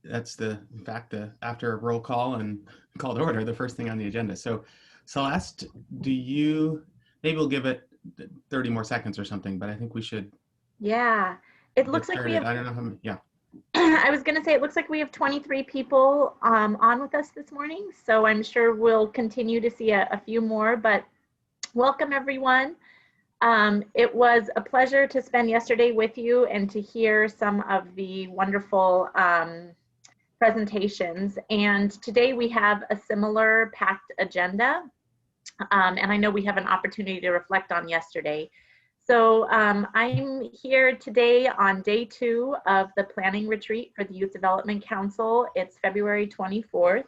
That's in fact, after a roll call and call to order, the first thing on the agenda. So Celeste, maybe we'll give it 30 more seconds or something, but I think we should. Yeah, it looks like we have, I don't know how many, yeah. I was gonna say, it looks like we have 23 people on with us this morning. So I'm sure we'll continue to see a few more, but welcome everyone. It was a pleasure to spend yesterday with you and to hear some of the wonderful presentations. And today we have a similar packed agenda. And I know we have an opportunity to reflect on yesterday. So I'm here today on day 2 of the planning retreat for the Youth Development Council. It's February 24th.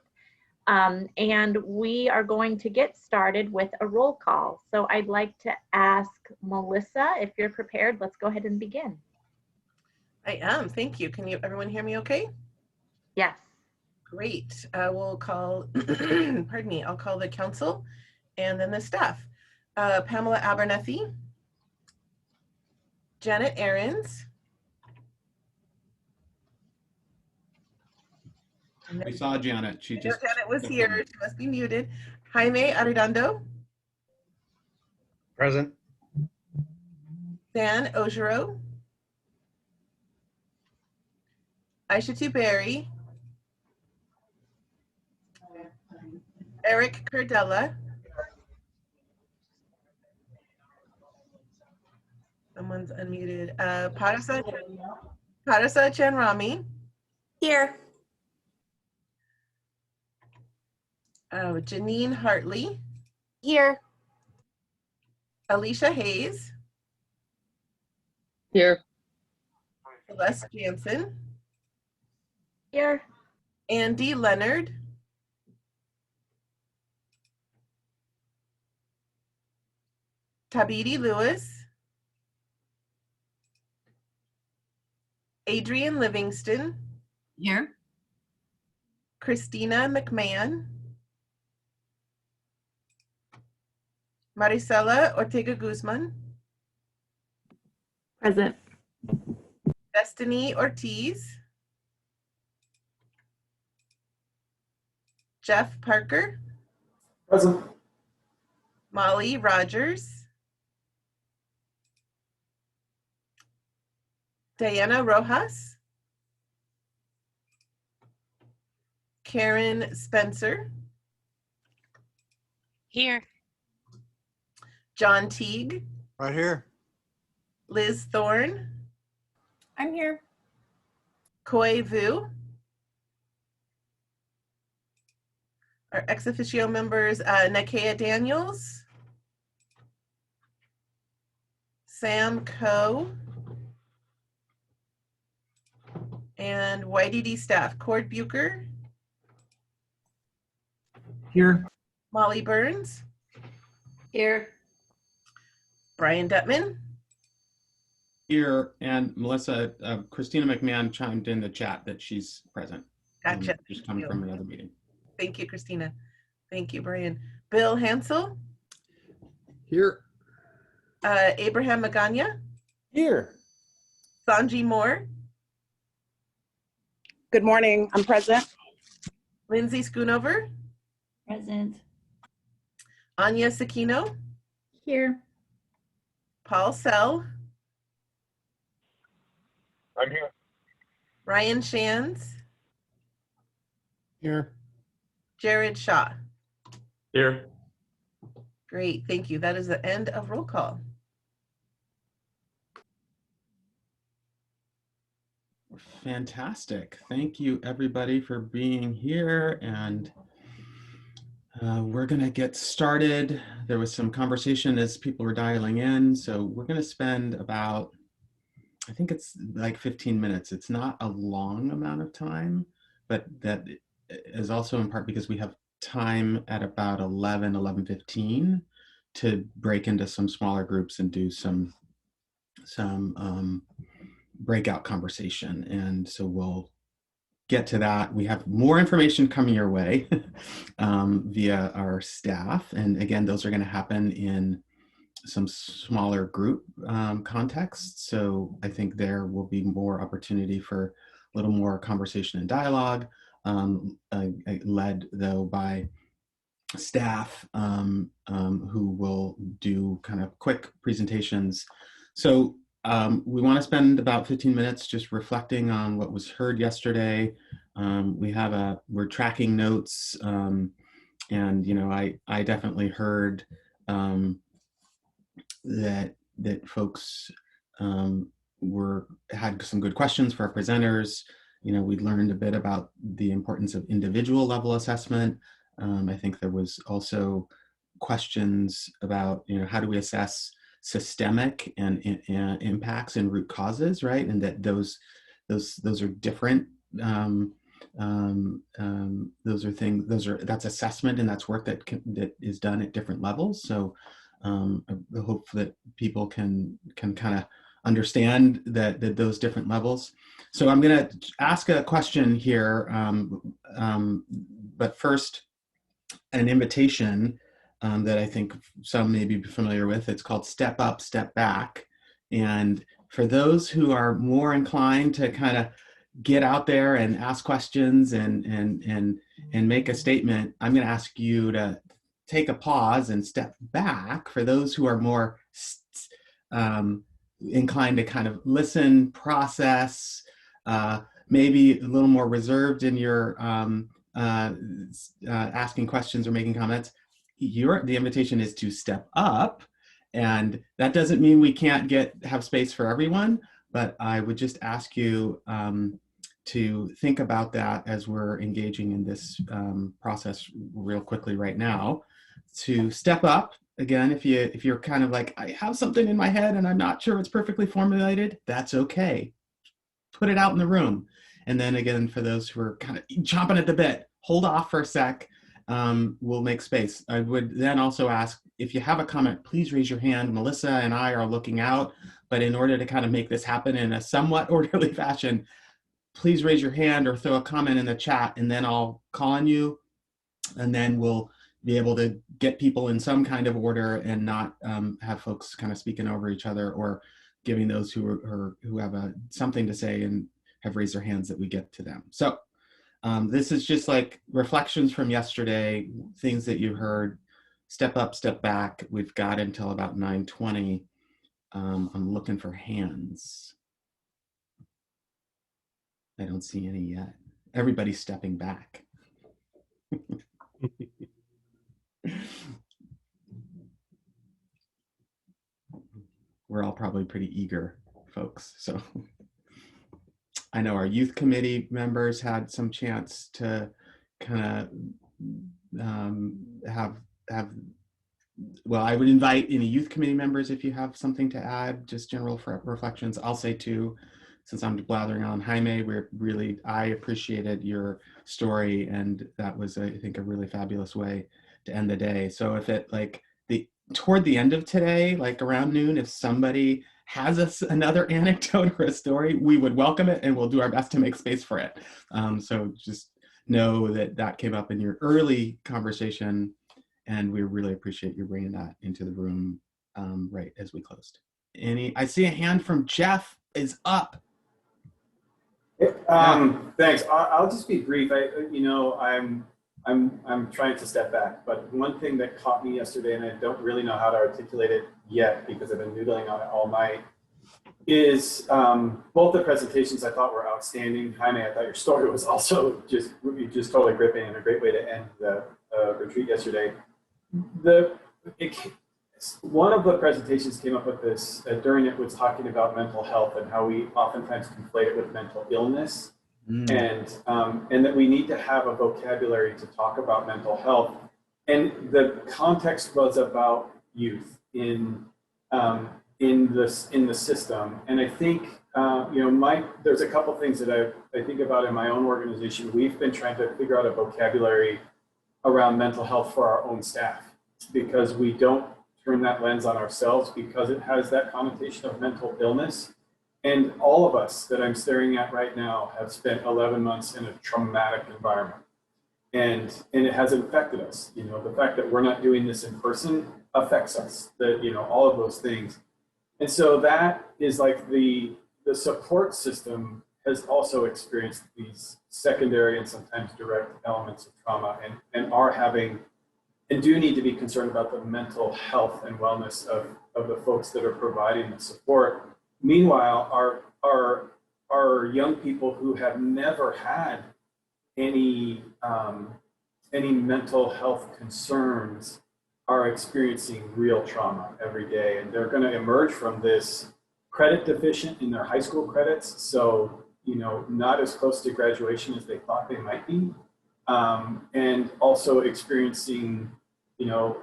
And we are going to get started with a roll call. So I'd like to ask Melissa, if you're prepared, let's go ahead and begin. I am, thank you. Can everyone hear me okay? Yes. Great, we'll call, pardon me, I'll call the council and then the staff. Pamela Abernethy, Janet Ahrens, We saw Janet. Janet was here. She must be muted. Jaime Arredondo. Present. Dan Ojero. Aishatu Berry. Eric Cardella. Someone's unmuted. Parasa Chanrami. Here. Janine Hartley. Here. Alicia Hayes. Here. Celeste Jansen. Here. Andy Leonard. Tabidi Lewis. Adrian Livingston. Here. Christina McMahon. Maricela Ortega Guzman. Present. Destiny Ortiz. Jeff Parker. Present. Molly Rogers. Diana Rojas. Karen Spencer. Here. John Teague. Right here. Liz Thorne. I'm here. Koi Vu. Our ex officio members, Nakea Daniels. Sam Coe. And YDD staff, Cord Bucher. Here. Molly Burns. Here. Brian Detman. Here, and Melissa, Christina McMahon chimed in the chat that she's present. Gotcha. Just coming from another meeting. Thank you, Christina. Thank you, Brian. Bill Hansell. Here. Abraham Magaña. Here. Sonji Moore. Good morning. I'm present. Lindsay Schoonover. Present. Anya Sekino. Here. Paul Sell. I'm here. Ryan Shands. Here. Jared Shaw. Here. Great, thank you. That is the end of roll call. Fantastic. Thank you everybody for being here, and we're going to get started. There was some conversation as people were dialing in, so we're going to spend about, I think it's like 15 minutes. It's not a long amount of time, but that is also in part because we have time at about 11:15 to break into some smaller groups and do some breakout conversation. And so we'll get to that. We have more information coming your way via our staff. And again, those are going to happen in some smaller group contexts. So I think there will be more opportunity for little more conversation and dialogue, led though by staff who will do kind of quick presentations. So we want to spend about 15 minutes just reflecting on what was heard yesterday. We're tracking notes, and I definitely heard that folks had some good questions for our presenters. We learned a bit about the importance of individual level assessment. I think there was also questions about, how do we assess systemic and impacts and root causes, right? And that those are different. That's assessment, and that's work that is done at different levels. So I hope that people can kind of understand that those different levels. So I'm going to ask a question here, but first, an invitation that I think some may be familiar with. It's called Step Up, Step Back. And for those who are more inclined to kind of get out there and ask questions and make a statement, I'm going to ask you to take a pause and step back. For those who are more inclined to kind of listen, process, maybe a little more reserved in your asking questions or making comments, the invitation is to step up. And that doesn't mean we can't have space for everyone, but I would just ask you to think about that as we're engaging in this process real quickly right now. To step up, again, if you're kind of like, I have something in my head and I'm not sure it's perfectly formulated, that's okay. Put it out in the room. And then again, for those who are kind of chomping at the bit, hold off for a sec. We'll make space. I would then also ask, if you have a comment, please raise your hand. Melissa and I are looking out, but in order to kind of make this happen in a somewhat orderly fashion, please raise your hand or throw a comment in the chat, and then I'll call on you, and then we'll be able to get people in some kind of order and not have folks kind of speaking over each other, or giving those who have something to say and have raised their hands that we get to them. So this is just like reflections from yesterday, things that you heard. Step up, step back. We've got until about 9:20. I'm looking for hands. I don't see any yet. Everybody's stepping back. We're all probably pretty eager folks. So I know our youth committee members had some chance to kind of well, I would invite any youth committee members, if you have something to add, just general reflections. I'll say too, since I'm blathering on, Jaime, I appreciated your story, and that was, I think, a really fabulous way to end the day. So if it toward the end of today, like around noon, if somebody has another anecdote or a story, we would welcome it, and we'll do our best to make space for it. So just know that came up in your early conversation, and we really appreciate you bringing that into the room right as we closed. I see a hand from Jeff is up. Thanks. I'll just be brief. I'm trying to step back, but one thing that caught me yesterday, and I don't really know how to articulate it yet because I've been noodling on it all night, is both the presentations I thought were outstanding. Jaime, I thought your story was also just totally gripping and a great way to end the retreat yesterday. One of the presentations came up with this, during it was talking about mental health and how we oftentimes conflate it with mental illness. And that we need to have a vocabulary to talk about mental health. And the context was about youth in the system. And I think, there's a couple things that I think about in my own organization. We've been trying to figure out a vocabulary around mental health for our own staff, because we don't turn that lens on ourselves, because it has that connotation of mental illness. And all of us that I'm staring at right now have spent 11 months in a traumatic environment. And it has affected us. The fact that we're not doing this in person affects us, all of those things. And so that is like the support system has also experienced these secondary and sometimes direct elements of trauma, and are having and do need to be concerned about the mental health and wellness of the folks that are providing the support. Meanwhile, our young people who have never had any mental health concerns are experiencing real trauma every day, and they're going to emerge from this credit deficient in their high school credits, so not as close to graduation as they thought they might be, and also experiencing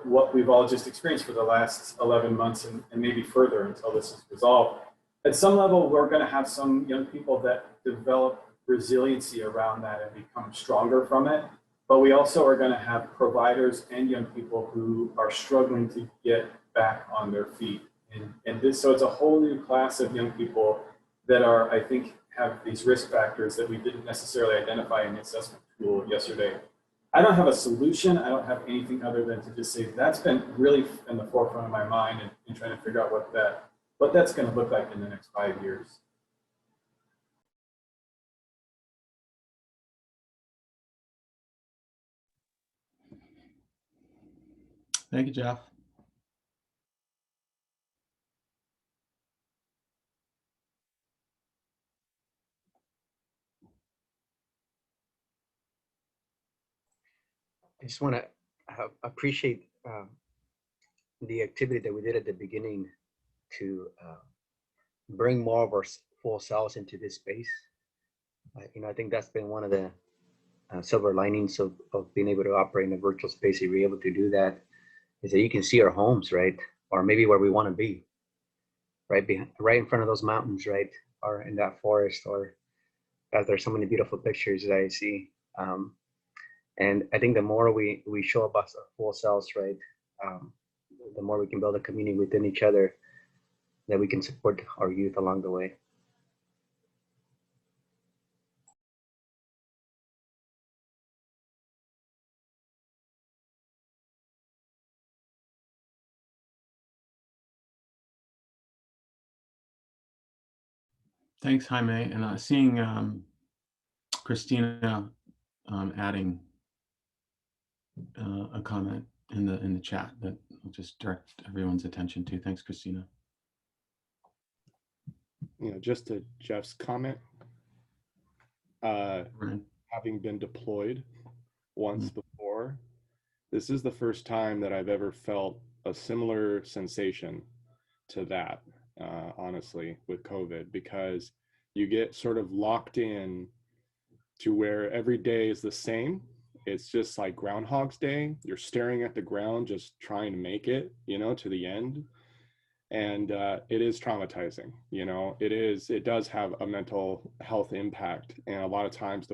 what we've all just experienced for the last 11 months and maybe further until this is resolved. At some level, we're going to have some young people that develop resiliency around that and become stronger from it. But we also are going to have providers and young people who are struggling to get back on their feet. So it's a whole new class of young people that are, I think, have these risk factors that we didn't necessarily identify in the assessment tool yesterday. I don't have a solution. I don't have anything other than to just say that's been really in the forefront of my mind and trying to figure out what that's going to look like in the next 5 years. Thank you, Jeff. I just want to appreciate the activity that we did at the beginning to bring more of our full selves into this space. I think that's been one of the silver linings of being able to operate in a virtual space. If you're able to do that, is that you can see our homes, right? Or maybe where we want to be, right in front of those mountains, right? Or in that forest, or there's so many beautiful pictures that I see. And I think the more we show up as our full selves, right, the more we can build a community within each other that we can support our youth along the way. Thanks, Jaime. And seeing Christina adding a comment in the chat that I'll just direct everyone's attention to. Thanks, Christina. Just to Jeff's comment, having been deployed once before, this is the first time that I've ever felt a similar sensation to that, honestly, with COVID, because you get sort of locked in to where every day is the same. It's just like Groundhog's Day. You're staring at the ground, just trying to make it, to the end. And it is traumatizing, it does have a mental health impact. And a lot of times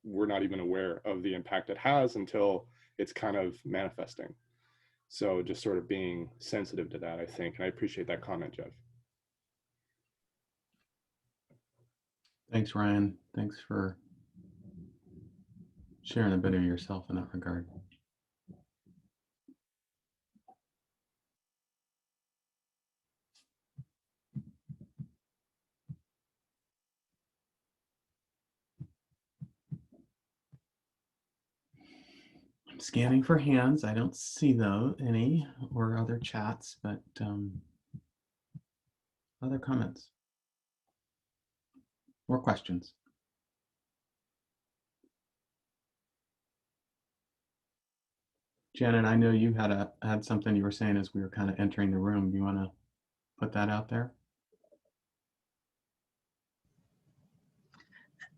we're not even aware of the impact it has until it's kind of manifesting. So just sort of being sensitive to that, I think. And I appreciate that comment, Jeff. Thanks, Ryan. Thanks for sharing a bit of yourself in that regard. I'm scanning for hands. I don't see any or other chats, but other comments or questions. Janet, I know you had something you were saying as we were kind of entering the room. Do you want to put that out there?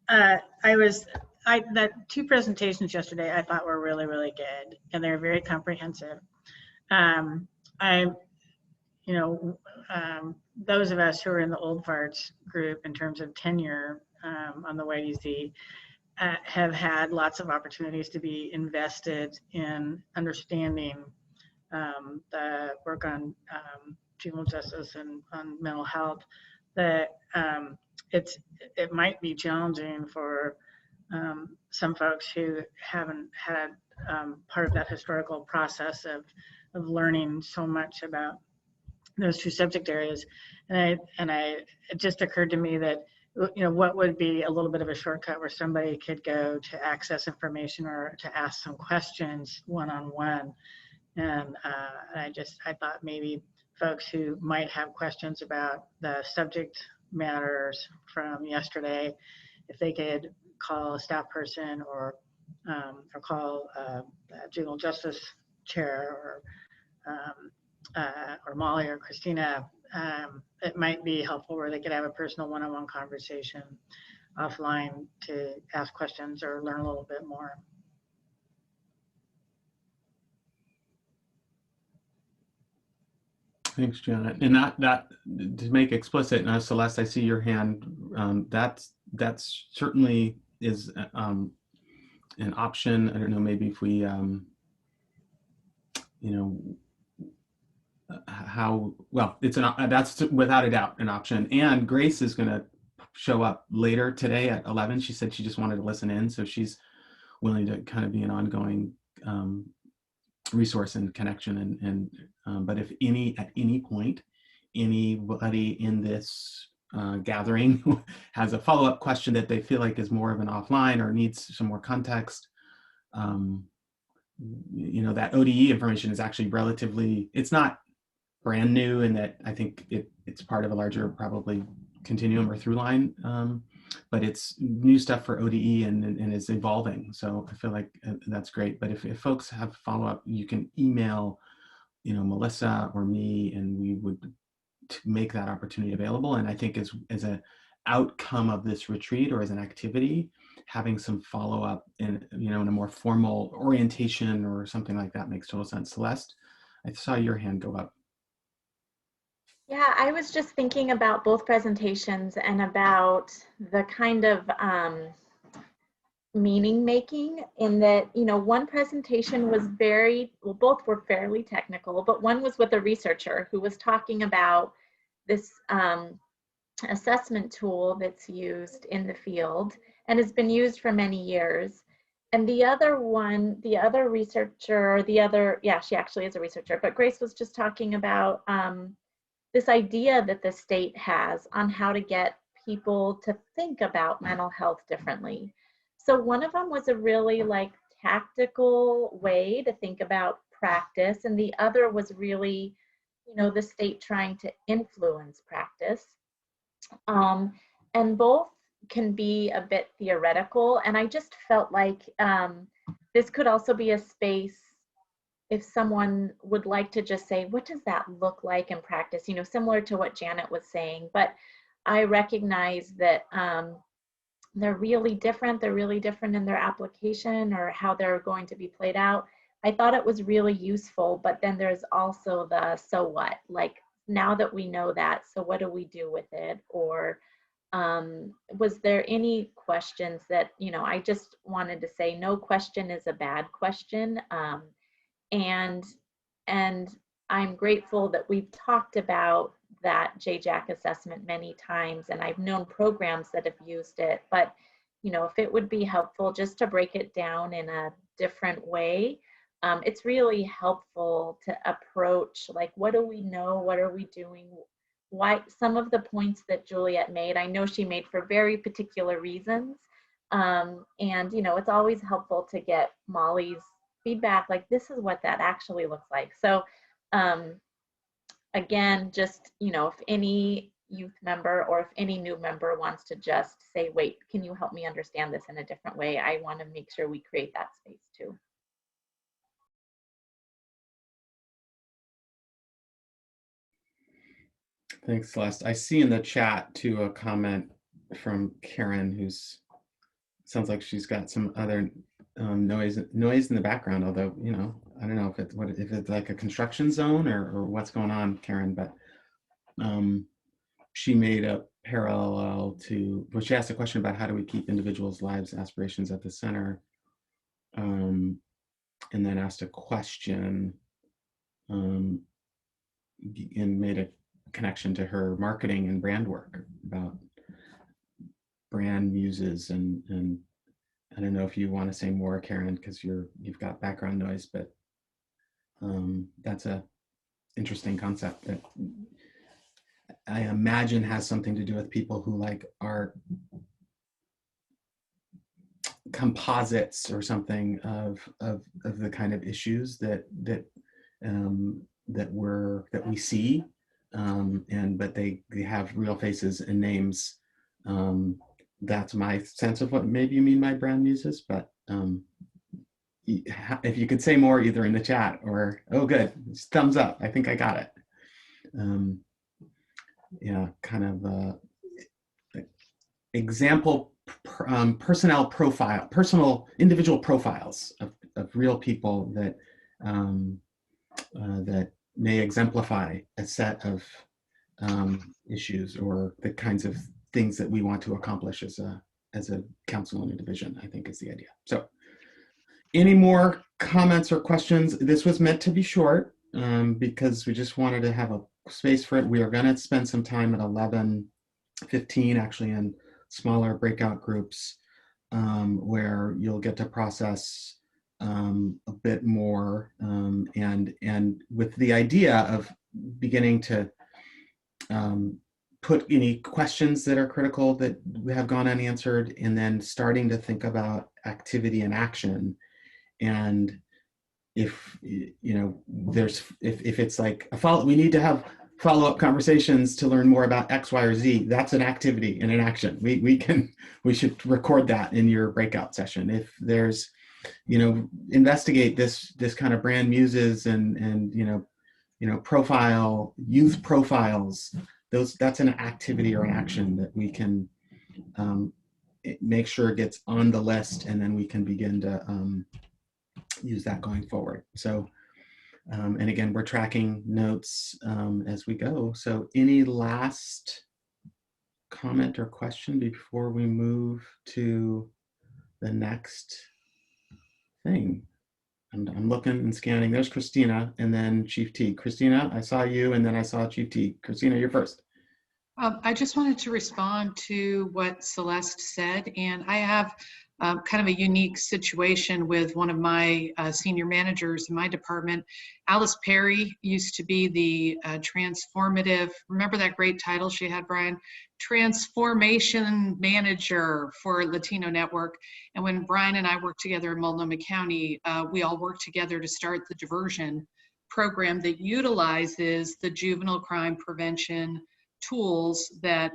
The two presentations yesterday I thought were really, really good, and they're very comprehensive. Those of us who are in the old farts group in terms of tenure on the YDC have had lots of opportunities to be invested in understanding the work on juvenile justice and on mental health. That it might be challenging for some folks who haven't had part of that historical process of learning so much about those two subject areas. And it just occurred to me that what would be a little bit of a shortcut where somebody could go to access information or to ask some questions one-on-one. And I thought maybe folks who might have questions about the subject matters from yesterday, if they could call a staff person or call juvenile justice chair or Molly or Christina, it might be helpful where they could have a personal one-on-one conversation offline to ask questions or learn a little bit more. Thanks, Janet. And that to make explicit, now Celeste, I see your hand. That's certainly is an option. I don't know, maybe if we, how well it's that's without a doubt an option. And Grace is going to show up later today at 11. She said she just wanted to listen in, so she's willing to kind of be an ongoing resource and connection. But if at any point anybody in this gathering has a follow-up question that they feel like is more of an offline or needs some more context, that ODE information is actually relatively, it's not brand new in that I think it's part of a larger probably continuum or through line, but it's new stuff for ODE and is evolving. So I feel like that's great. But if folks have follow-up, you can email, Melissa or me, and we would make that opportunity available. And I think as an outcome of this retreat or as an activity, having some follow-up in a more formal orientation or something like that makes total sense. Celeste, I saw your hand go up. Yeah, I was just thinking about both presentations and about the kind of meaning making in that, one presentation was both were fairly technical, but one was with a researcher who was talking about this assessment tool that's used in the field and has been used for many years. And the other researcher, she actually is a researcher, but Grace was just talking about this idea that the state has on how to get people to think about mental health differently. So one of them was a really tactical way to think about practice, and the other was really, the state trying to influence practice. And both can be a bit theoretical, and I just felt like this could also be a space if someone would like to just say, what does that look like in practice? Similar to what Janet was saying, but I recognize that they're really different. They're really different in their application or how they're going to be played out. I thought it was really useful, but then there's also the, so what? Now that we know that, so what do we do with it? Or was there any questions that, I just wanted to say, no question is a bad question. And I'm grateful that we've talked about that JJAC assessment many times, and I've known programs that have used it, but if it would be helpful just to break it down in a different way, it's really helpful to approach, what do we know, what are we doing, why some of the points that Juliet made, I know she made for very particular reasons, and it's always helpful to get Molly's feedback, this is what that actually looks like. So again, just, if any youth member or if any new member wants to just say, wait, can you help me understand this in a different way? I want to make sure we create that space too. Thanks, Celeste. I see in the chat too a comment from Karen, who's sounds like she's got some other noise in the background, although I don't know if it's like a construction zone or what's going on, Karen, but she made a parallel to, well, she asked a question about how do we keep individuals' lives, aspirations at the center, and then asked a question and made a connection to her marketing and brand work about brand muses and I don't know if you want to say more, Karen, because you've got background noise, but that's a interesting concept. I imagine has something to do with people who like are composites or something of the kind of issues that we see, but they have real faces and names. That's my sense of what maybe you mean by brand muses, but if you could say more either in the chat or, oh good, thumbs up, I think I got it. Yeah, kind of example personal individual profiles of real people that that may exemplify a set of issues or the kinds of things that we want to accomplish as a council and a division, I think is the idea. So any more comments or questions? This was meant to be short because we just wanted to have a space for it. We are going to spend some time at 11:15 actually in smaller breakout groups where you'll get to process a bit more and with the idea of beginning to put any questions that are critical that have gone unanswered, and then starting to think about activity and action. And if if it's like we need to have follow-up conversations to learn more about X, Y, or Z, that's an activity and an action. We should record that in your breakout session. If there's, investigate this kind of brand muses and profile youth profiles. That's an activity or an action that we can make sure it gets on the list, and then we can begin to use that going forward. So, and again, we're tracking notes as we go. So any last comment or question before we move to the next thing? I'm looking and scanning. There's Christina and then Chief T. Christina, I saw you and then I saw Chief T. Christina, you're first. I just wanted to respond to what Celeste said, and I have kind of a unique situation with one of my senior managers in my department. Alice Perry used to be the transformative, remember that great title she had, Brian? Transformation Manager for Latino Network. And when Brian and I worked together in Multnomah County, we all worked together to start the diversion program that utilizes the juvenile crime prevention tools that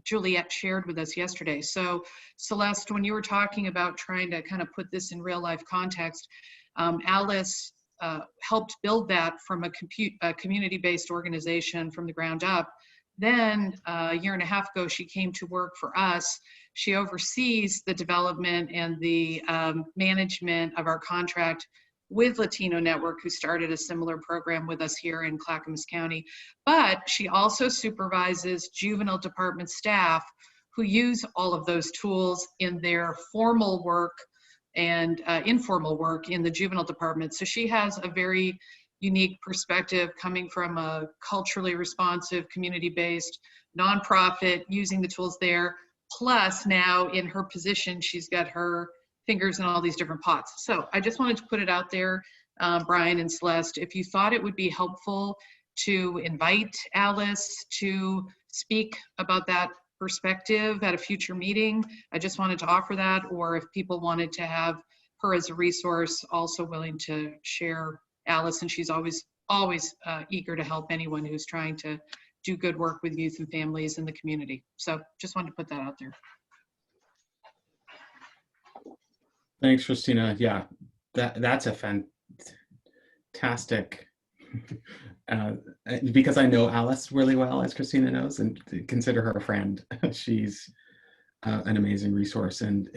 Juliet shared with us yesterday. So Celeste, when you were talking about trying to kind of put this in real life context, Alice helped build that from a community-based organization from the ground up. Then a year and a half ago, she came to work for us. She oversees the development and the management of our contract with Latino Network, who started a similar program with us here in Clackamas County. But she also supervises juvenile department staff who use all of those tools in their formal work and informal work in the juvenile department. So she has a very unique perspective coming from a culturally responsive, community-based nonprofit, using the tools there. Plus now in her position, she's got her fingers in all these different pots. So I just wanted to put it out there, Brian and Celeste, if you thought it would be helpful to invite Alice to speak about that perspective at a future meeting, I just wanted to offer that, or if people wanted to have her as a resource, also willing to share Alice, and she's always eager to help anyone who's trying to do good work with youth and families in the community. So just wanted to put that out there. Thanks, Christina. Yeah, that's a fantastic, because I know Alice really well, as Christina knows, and consider her a friend. She's an amazing resource, and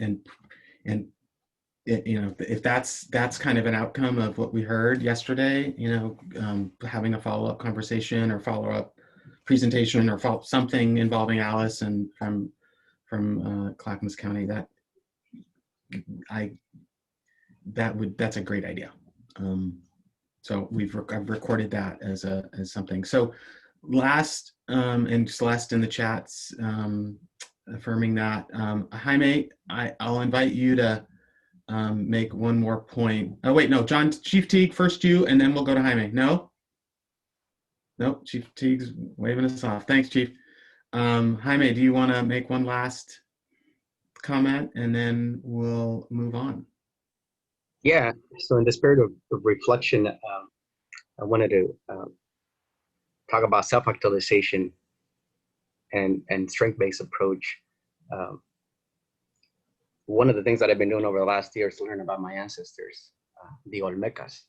if that's kind of an outcome of what we heard yesterday, having a follow-up conversation or follow-up presentation or something involving Alice and from Clackamas County, that's a great idea. So I've recorded that as something. So last, and Celeste in the chats affirming that. Jaime, I'll invite you to make one more point. Oh wait, no, John, Chief Teague, first you, and then we'll go to Jaime. No? Nope, Chief Teague's waving us off. Thanks, Chief. Jaime, do you want to make one last comment and then we'll move on? Yeah, so in the spirit of reflection, I wanted to talk about self-actualization and strength-based approach. One of the things that I've been doing over the last year is to learn about my ancestors, the Olmecas,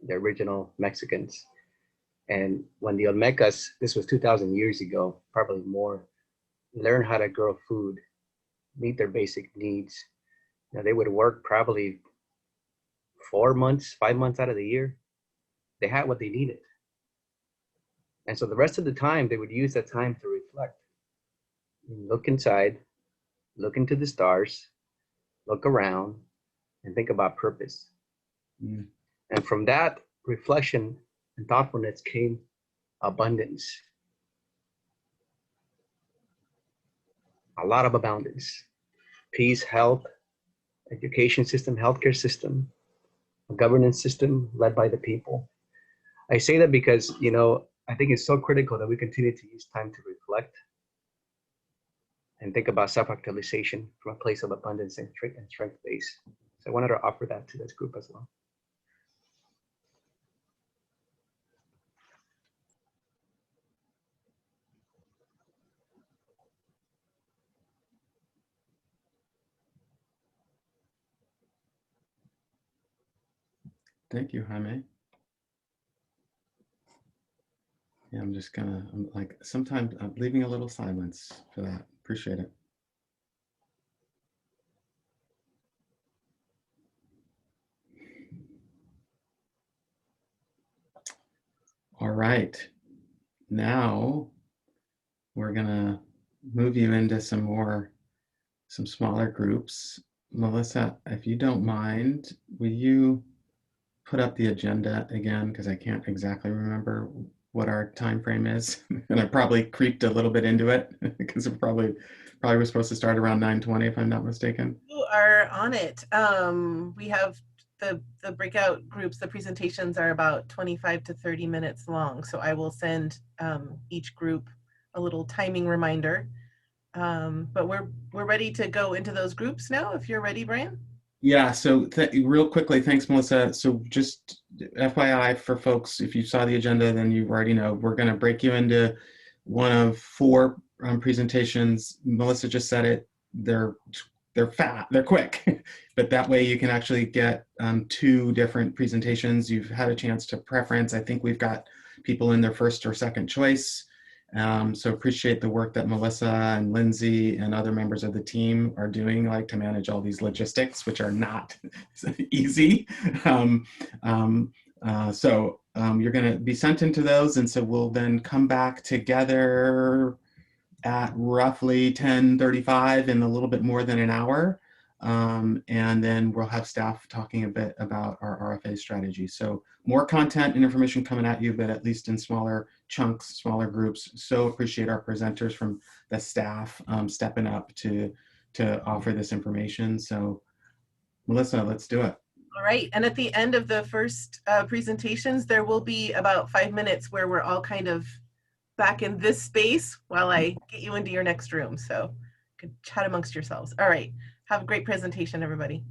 the original Mexicans. And when the Olmecas, this was 2,000 years ago, probably more, learn how to grow food, meet their basic needs. Now, they would work probably 4 months, 5 months out of the year. They had what they needed. And so the rest of the time, they would use that time to reflect, look inside, look into the stars, look around, and think about purpose. Mm. And from that reflection and thoughtfulness came abundance. A lot of abundance. Peace, health, education system, healthcare system, a governance system led by the people. I say that because, you know, I think it's so critical that we continue to use time to reflect and think about self-actualization from a place of abundance and strength base. So I wanted to offer that to this group as well. Thank you, Jaime. Yeah, I'm like, sometimes I'm leaving a little silence for that. Appreciate it. All right. Now we're gonna move you into some smaller groups. Melissa, if you don't mind, will you put up the agenda again? Because I can't exactly remember what our time frame is. And I probably creeped a little bit into it because it probably was supposed to start around 9:20 if I'm not mistaken. You are on it. We have the breakout groups, the presentations are about 25 to 30 minutes long. So I will send each group a little timing reminder. But we're ready to go into those groups now, if you're ready, Brian. Yeah, so real quickly, thanks, Melissa. So just FYI for folks, if you saw the agenda, then you already know, we're going to break you into one of 4 presentations. Melissa just said it, they're quick, but that way you can actually get 2 different presentations. You've had a chance to preference. I think we've got people in their first or second choice. So appreciate the work that Melissa and Lindsay and other members of the team are doing, like to manage all these logistics, which are not easy. So you're going to be sent into those. And so we'll then come back together at roughly 10:35 in a little bit more than an hour. And then we'll have staff talking a bit about our RFA strategy. So more content and information coming at you, but at least in smaller chunks, smaller groups. So appreciate our presenters from the staff stepping up to offer this information. So Melissa, let's do it. All right, and at the end of the first presentations, there will be about 5 minutes where we're all kind of back in this space while I get you into your next room. So you can chat amongst yourselves. All right, have a great presentation, everybody.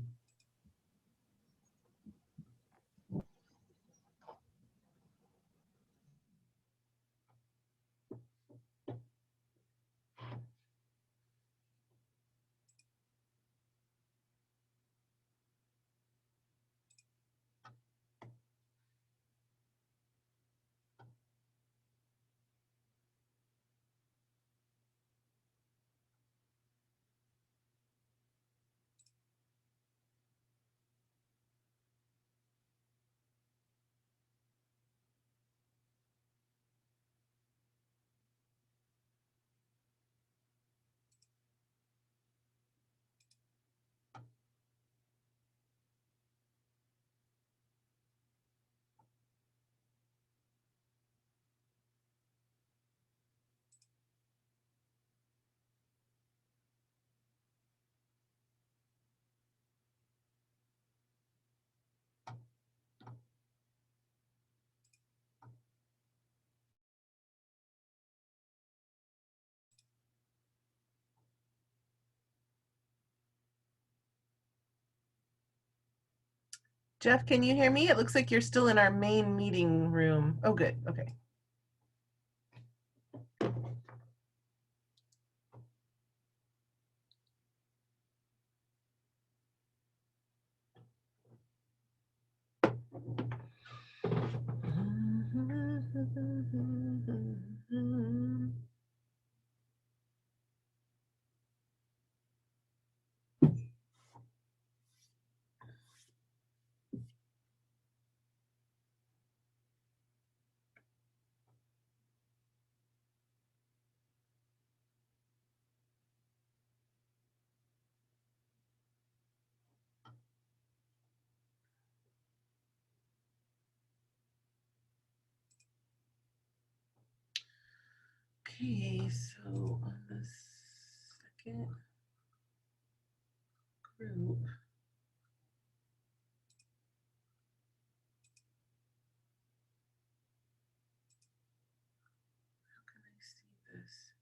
Jeff, can you hear me? It looks like you're still in our main meeting room. Oh, good. Okay. Okay, so on the second group, how can I see this?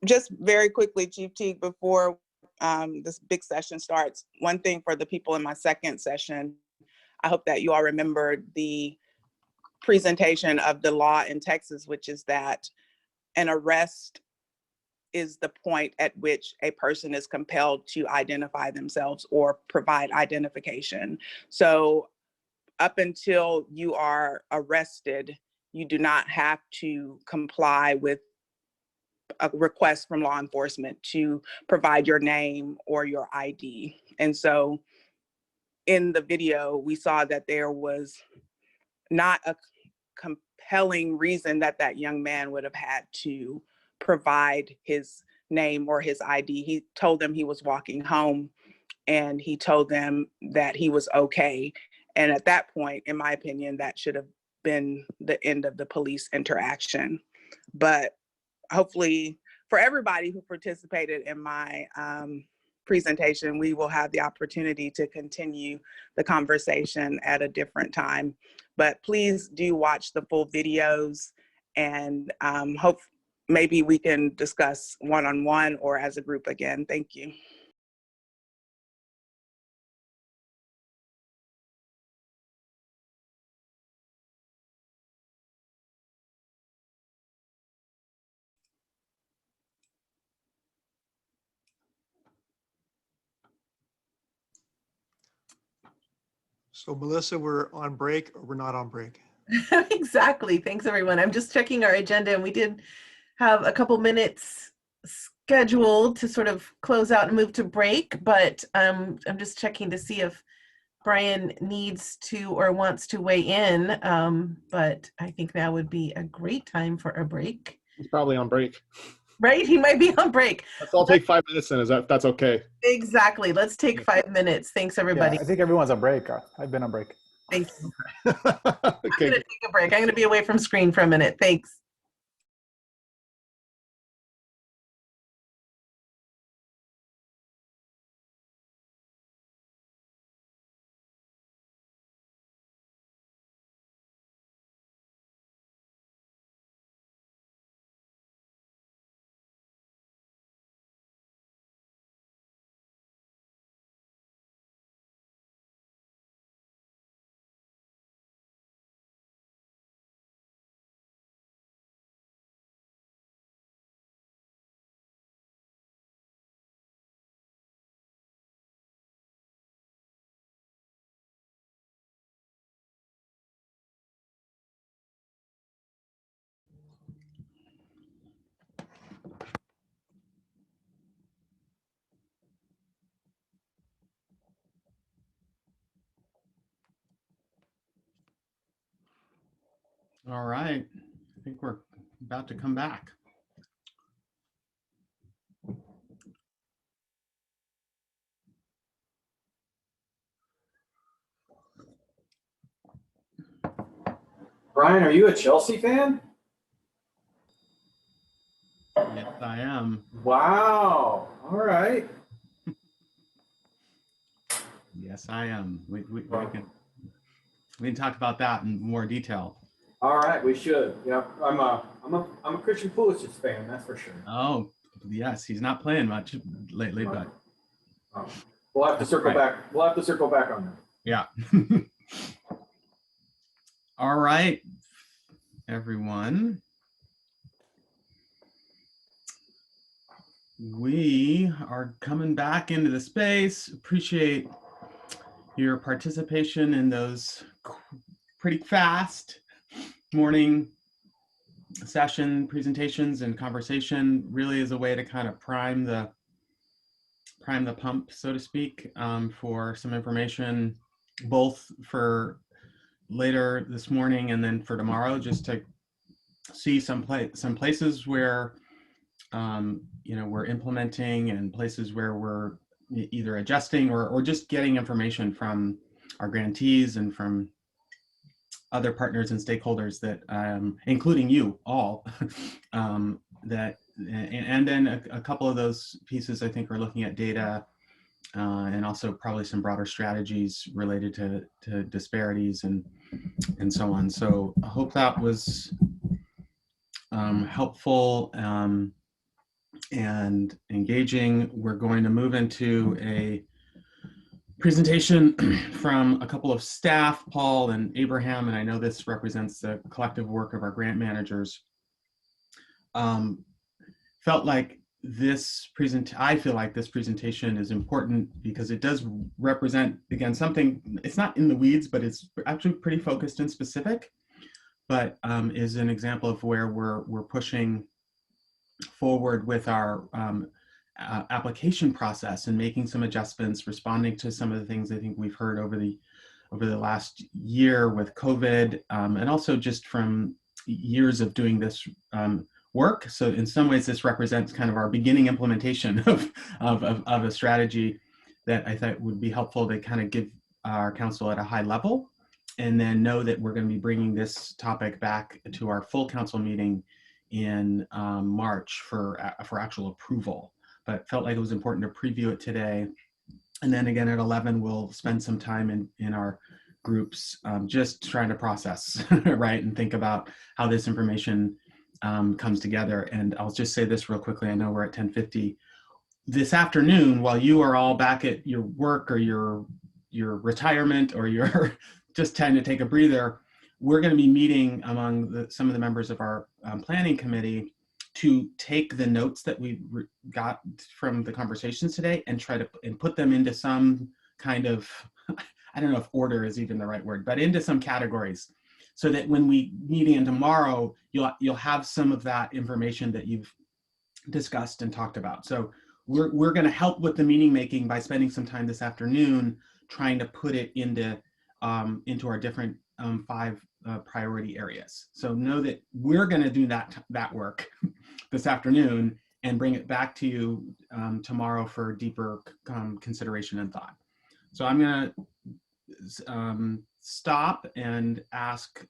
just very quickly, Chief Teague, before this big session starts, one thing for the people in my second session, I hope that you all remember the presentation of the law in Texas, which is that an arrest is the point at which a person is compelled to identify themselves or provide identification. So up until you are arrested, you do not have to comply with a request from law enforcement to provide your name or your ID. And so in the video, we saw that there was not a compelling reason that that young man would have had to provide his name or his ID. He told them he was walking home and he told them that he was okay. And at that point, in my opinion, that should have been the end of the police interaction. But hopefully for everybody who participated in my presentation, we will have the opportunity to continue the conversation at a different time. But please do watch the full videos, and hope maybe we can discuss one-on-one or as a group again. Thank you. So Melissa, we're on break or we're not on break? Exactly. Thanks, everyone. I'm just checking our agenda, and we did have a couple minutes scheduled to sort of close out and move to break, but I'm just checking to see if Brian needs to or wants to weigh in, but I think now would be a great time for a break. He's probably on break. Right? He might be on break. I'll take 5 minutes then, that's okay. Exactly. Let's take 5 minutes. Thanks, everybody. Yeah, I think everyone's on break. I've been on break. Thank you. Okay. I'm going to take a break. I'm going to be away from screen for a minute. Thanks. All right, I think we're about to come back. Brian, are you a Chelsea fan? Yes, I am. Wow. All right. Yes, I am. We can talk about that in more detail. All right, we should. Yeah, I'm a Christian Pulisic fan, that's for sure. Oh, yes, he's not playing much lately, but we'll have to circle back. We'll have to circle back on that. Yeah. All right, everyone. We are coming back into the space. Appreciate your participation in those pretty fast morning session presentations and conversation. Really is a way to kind of prime the pump, so to speak, for some information, both for later this morning and then for tomorrow, just to see some places where we're implementing and places where we're either adjusting or just getting information from our grantees and from other partners and stakeholders that, including you all, that, and then a couple of those pieces I think are looking at data and also probably some broader strategies related to disparities and so on. So I hope that was helpful. and engaging. We're going to move into a presentation from a couple of staff, Paul and Abraham, and I know this represents the collective work of our grant managers. Felt like I feel like this presentation is important because it does represent, again, something, it's not in the weeds, but it's actually pretty focused and specific, but is an example of where we're pushing forward with our application process and making some adjustments, responding to some of the things I think we've heard over the last year with COVID, and also just from years of doing this work. So in some ways, this represents kind of our beginning implementation of a strategy that I thought would be helpful to kind of give our council at a high level, and then know that we're going to be bringing this topic back to our full council meeting in March for actual approval. But felt like it was important to preview it today. And then again at 11, we'll spend some time in our groups just trying to process, right, and think about how this information comes together. And I'll just say this real quickly. I know we're at 10:50. This afternoon, while you are all back at your work or your retirement, or you're just trying to take a breather, we're going to be meeting among some of the members of our planning committee to take the notes that we got from the conversations today and try to put them into some kind of, I don't know if order is even the right word, but into some categories, so that when we meet again tomorrow, you'll have some of that information that you've discussed and talked about. So we're going to help with the meaning making by spending some time this afternoon trying to put it into our different 5 priority areas. So know that we're going to do that work this afternoon and bring it back to you tomorrow for deeper consideration and thought. So I'm going to stop and ask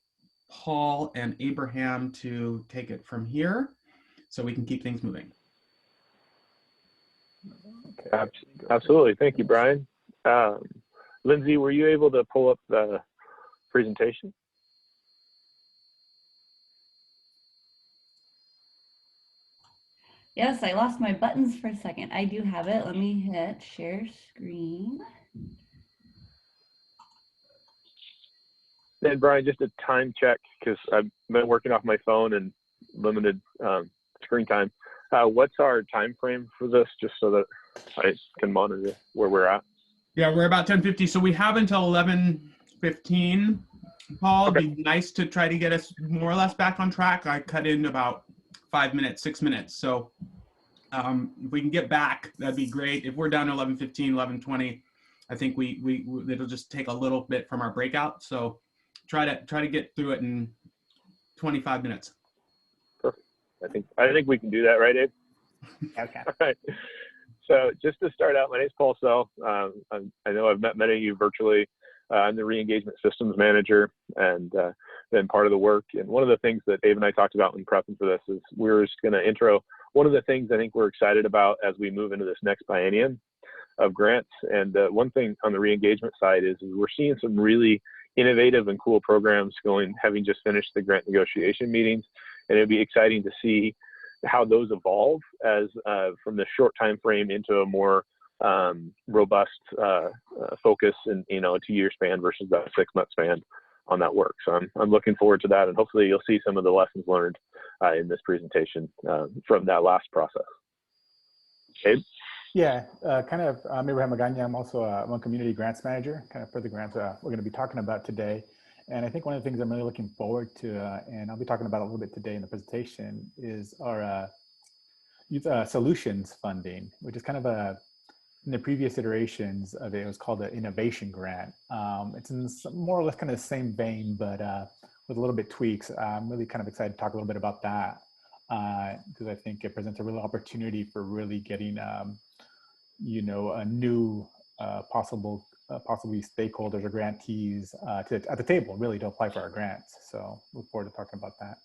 Paul and Abraham to take it from here so we can keep things moving. Okay. Absolutely. Thank you, Brian. Lindsay, were you able to pull up the presentation? Yes, I lost my buttons for a second. I do have it. Let me hit share screen. And Brian, just a time check, because I've been working off my phone and limited screen time. What's our time frame for this, just so that I can monitor where we're at? Yeah, we're about 10:50, so we have until 11:15. Paul, Okay. It'd be nice to try to get us more or less back on track. I cut in about 5 minutes, 6 minutes. So if we can get back, that'd be great. If we're down to 11:15, 11:20, I think it'll just take a little bit from our breakout. So try to get through it in 25 minutes. Perfect. I think we can do that, right, Abe? Okay. All right. So just to start out, my name is Paul Sell. I know I've met many of you virtually. I'm the Reengagement Systems Manager and been part of the work. And one of the things that Abe and I talked about when prepping for this is we're just going to intro one of the things I think we're excited about as we move into this next biennium of grants. And one thing on the Reengagement side is we're seeing some really innovative and cool programs going, having just finished the grant negotiation meetings. And it'd be exciting to see how those evolve as from the short time frame into a more robust focus in a 2-year span versus that 6-month span on that work. So I'm looking forward to that, and hopefully you'll see some of the lessons learned in this presentation from that last process. Abe? Yeah, I'm Abraham Magaña. I'm also one community grants manager, kind of for the grants we're going to be talking about today. And I think one of the things I'm really looking forward to, and I'll be talking about a little bit today in the presentation, is our youth solutions funding, which is kind of in the previous iterations of it, it was called the innovation grant. It's in more or less kind of the same vein, but with a little bit tweaks. I'm really kind of excited to talk a little bit about that because I think it presents a real opportunity for really getting, a new possibly stakeholders or grantees at the table, really, to apply for our grants. So look forward to talking about that.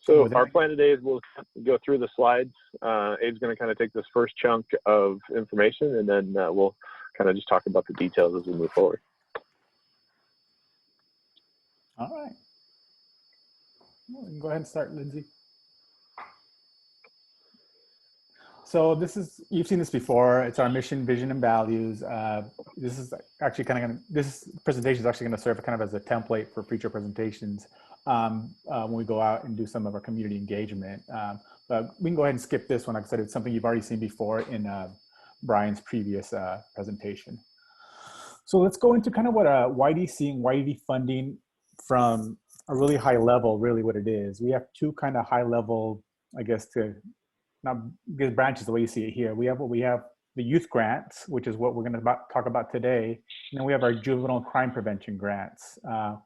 So our plan today is we'll go through the slides. Abe's going to kind of take this first chunk of information, and then we'll kind of just talk about the details as we move forward. All right. Well, go ahead and start, Lindsay. So this is, you've seen this before. It's our mission, vision, and values. This is actually this presentation is actually going to serve kind of as a template for future presentations when we go out and do some of our community engagement. But we can go ahead and skip this one. Like I said, it's something you've already seen before in Brian's previous presentation. So let's go into kind of what YDC and YDD funding from a really high level, really what it is. We have two kind of high level, I guess, to not get branches the way you see it here. We have the youth grants, which is what we're going to talk about today. And then we have our juvenile crime prevention grants,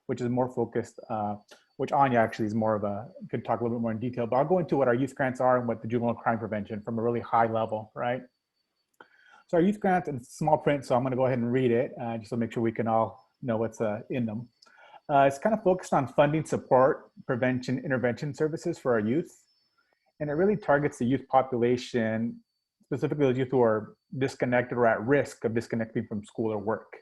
which is more focused, which Anya actually is more of could talk a little bit more in detail, but I'll go into what our youth grants are and what the juvenile crime prevention from a really high level, right? So our youth grants, and it's small print, so I'm going to go ahead and read it just to make sure we can all know what's in them. It's kind of focused on funding support, prevention, intervention services for our youth. And it really targets the youth population, specifically those youth who are disconnected or at risk of disconnecting from school or work,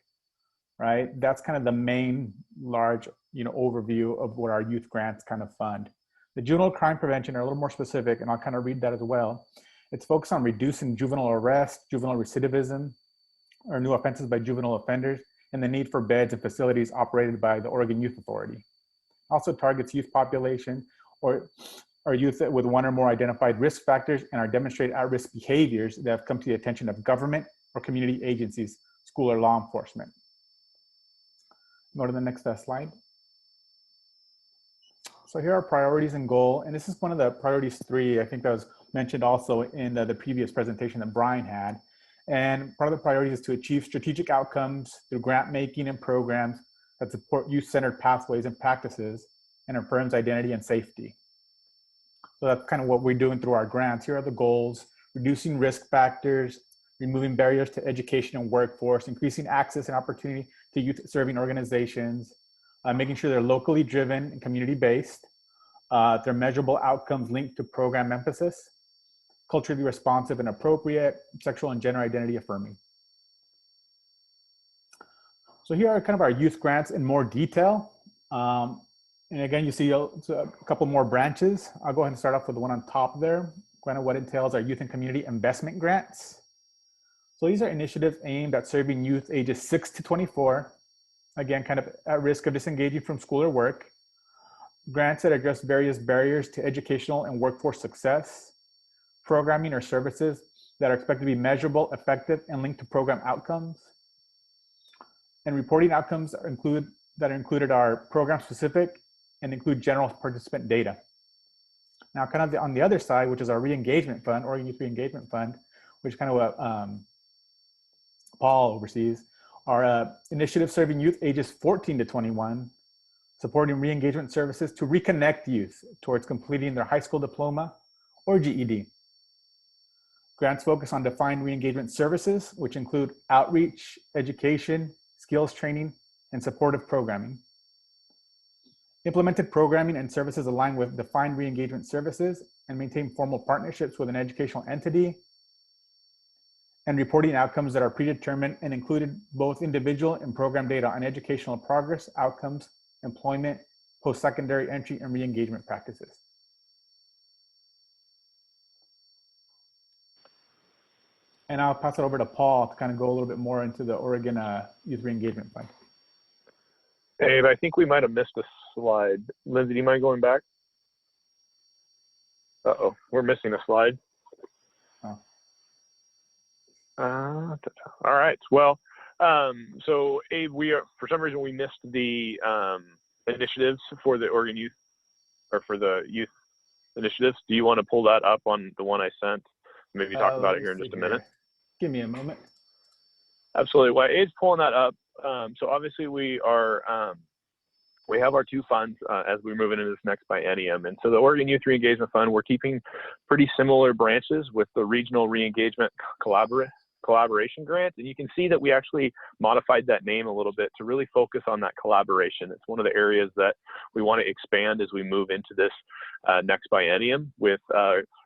right? That's kind of the main large, overview of what our youth grants kind of fund. The juvenile crime prevention are a little more specific, and I'll kind of read that as well. It's focused on reducing juvenile arrest, juvenile recidivism, or new offenses by juvenile offenders, and the need for beds and facilities operated by the Oregon Youth Authority. Also targets youth population or youth with one or more identified risk factors and are demonstrated at-risk behaviors that have come to the attention of government or community agencies, school or law enforcement. Go to the next slide. So here are priorities and goal, and this is one of the priorities 3, I think that was mentioned also in the previous presentation that Brian had. And part of the priorities is to achieve strategic outcomes through grant making and programs that support youth-centered pathways and practices and affirms identity and safety. So that's kind of what we're doing through our grants. Here are the goals: reducing risk factors, removing barriers to education and workforce, increasing access and opportunity to youth serving organizations, making sure they're locally driven and community-based, they're measurable outcomes linked to program emphasis, culturally responsive and appropriate, sexual and gender identity affirming. So here are kind of our youth grants in more detail. And again, you see a couple more branches. I'll go ahead and start off with the one on top there, kind of what entails our youth and community investment grants. So these are initiatives aimed at serving youth ages 6 to 24, again, kind of at risk of disengaging from school or work. Grants that address various barriers to educational and workforce success, programming or services that are expected to be measurable, effective, and linked to program outcomes. And reporting outcomes that are included are program specific and include general participant data. Now, kind of on the other side, which is our Reengagement Fund, Oregon Youth Reengagement Fund, which kind of what Paul oversees, are initiatives serving youth ages 14 to 21, supporting reengagement services to reconnect youth towards completing their high school diploma or GED. Grants focus on defined reengagement services, which include outreach, education, skills training, and supportive programming. Implemented programming and services align with defined reengagement services and maintain formal partnerships with an educational entity, and reporting outcomes that are predetermined and included both individual and program data on educational progress, outcomes, employment, post-secondary entry, and reengagement practices. And I'll pass it over to Paul to kind of go a little bit more into the Oregon Youth Reengagement Fund. Abe, I think we might have missed a slide. Lindsay, do you mind going back? Uh-oh, we're missing a slide. Oh. All right, well, so Abe, for some reason we missed the initiatives for the Oregon Youth, or for the youth initiatives. Do you want to pull that up on the one I sent? Maybe talk about it here in just a minute. Give me a moment. Absolutely. While Abe's pulling that up, so obviously we have our 2 funds as we're moving into this next biennium. And so the Oregon Youth Reengagement Fund, we're keeping pretty similar branches with the Regional Reengagement Collaboration Grant. And you can see that we actually modified that name a little bit to really focus on that collaboration. It's one of the areas that we want to expand as we move into this next biennium with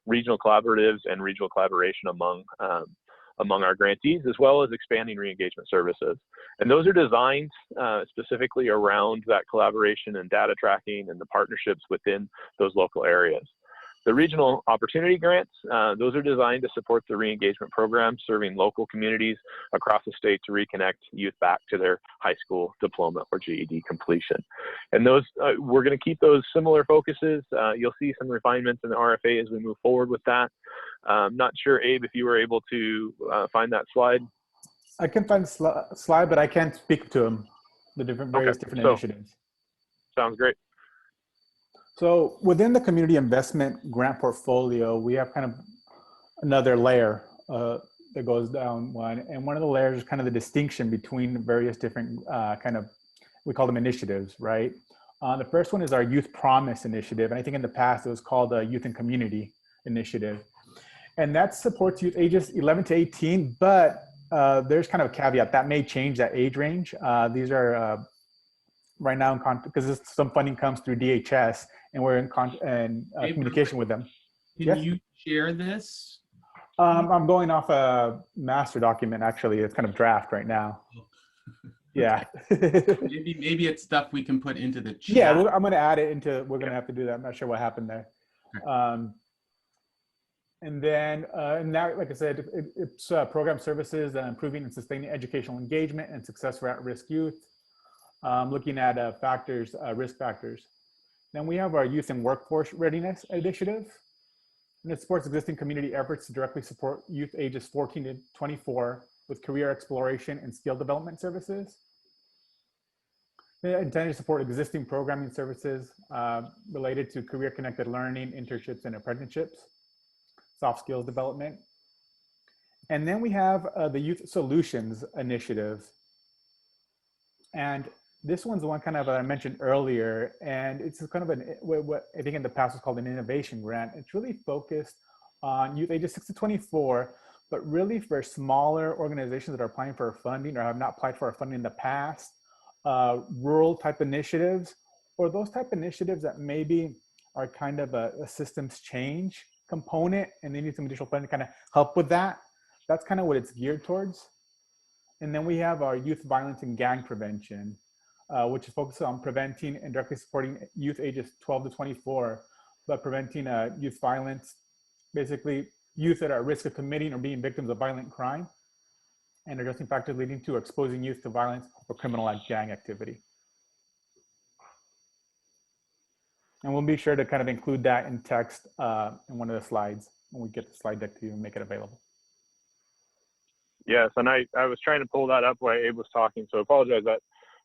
regional collaboratives and regional collaboration among our grantees, as well as expanding reengagement services. And those are designed specifically around that collaboration and data tracking and the partnerships within those local areas. The regional opportunity grants, those are designed to support the re-engagement program, serving local communities across the state to reconnect youth back to their high school diploma or GED completion. And those, we're going to keep those similar focuses. You'll see some refinements in the RFA as we move forward with that. Not sure, Abe, if you were able to find that slide. I can find the slide, but I can't speak to them, the various different initiatives. Sounds great. So within the community investment grant portfolio, we have kind of another layer that goes down one. And one of the layers is kind of the distinction between various different we call them initiatives, right? The first one is our Youth Promise initiative. And I think in the past it was called the Youth and Community Initiative. And that supports youth ages 11 to 18, but there's kind of a caveat that may change that age range. These are right now because some funding comes through DHS and we're in communication with them. Can you share this? I'm going off a master document, actually. It's kind of draft right now. Yeah. maybe it's stuff we can put into the chat. Yeah, I'm going to add it into, we're going to have to do that. I'm not sure what happened there. Okay. And then, now, like I said, it's program services and improving and sustaining educational engagement and success for at-risk youth. Looking at factors, risk factors. Then we have our Youth and Workforce Readiness Initiative. And it supports existing community efforts to directly support youth ages 14 to 24 with career exploration and skill development services. They intend to support existing programming services related to career-connected learning, internships, and apprenticeships, soft skills development. And then we have the Youth Solutions Initiative. And this one's the one kind of I mentioned earlier, and it's kind of what I think in the past was called an innovation grant. It's really focused on youth ages 6 to 24, but really for smaller organizations that are applying for funding or have not applied for funding in the past, rural type initiatives, or those type initiatives that maybe are kind of a systems change component and they need some additional funding to kind of help with that. That's kind of what it's geared towards. And then we have our youth violence and gang prevention, which is focused on preventing and directly supporting youth ages 12 to 24, but preventing youth violence, basically youth that are at risk of committing or being victims of violent crime, and addressing factors leading to exposing youth to violence or criminal gang activity. And we'll be sure to kind of include that in text in one of the slides when we get the slide deck to you and make it available. Yes, and I was trying to pull that up while Abe was talking, so I apologize. That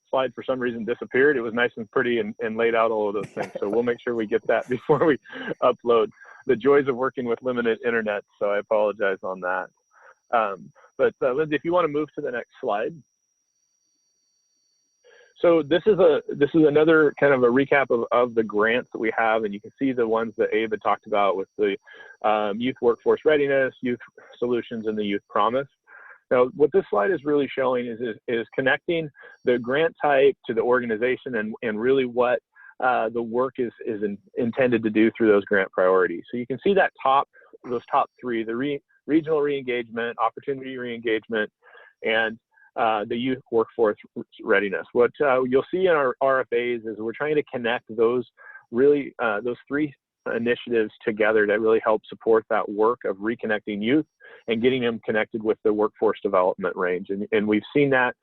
slide for some reason disappeared. It was nice and pretty and laid out all of those things. So we'll make sure we get that before we upload. The joys of working with limited internet, so I apologize on that. But Lindsay, if you want to move to the next slide. So this is another kind of a recap of the grants that we have, and you can see the ones that Abe had talked about with the Youth Workforce Readiness, Youth Solutions, and the Youth Promise. Now, what this slide is really showing is connecting the grant type to the organization and really what the work is intended to do through those grant priorities. So you can see that those top three, the regional re-engagement, opportunity re-engagement, and the youth workforce readiness. What you'll see in our RFAs is we're trying to connect those three initiatives together that really help support that work of reconnecting youth and getting them connected with the workforce development range. And we've seen that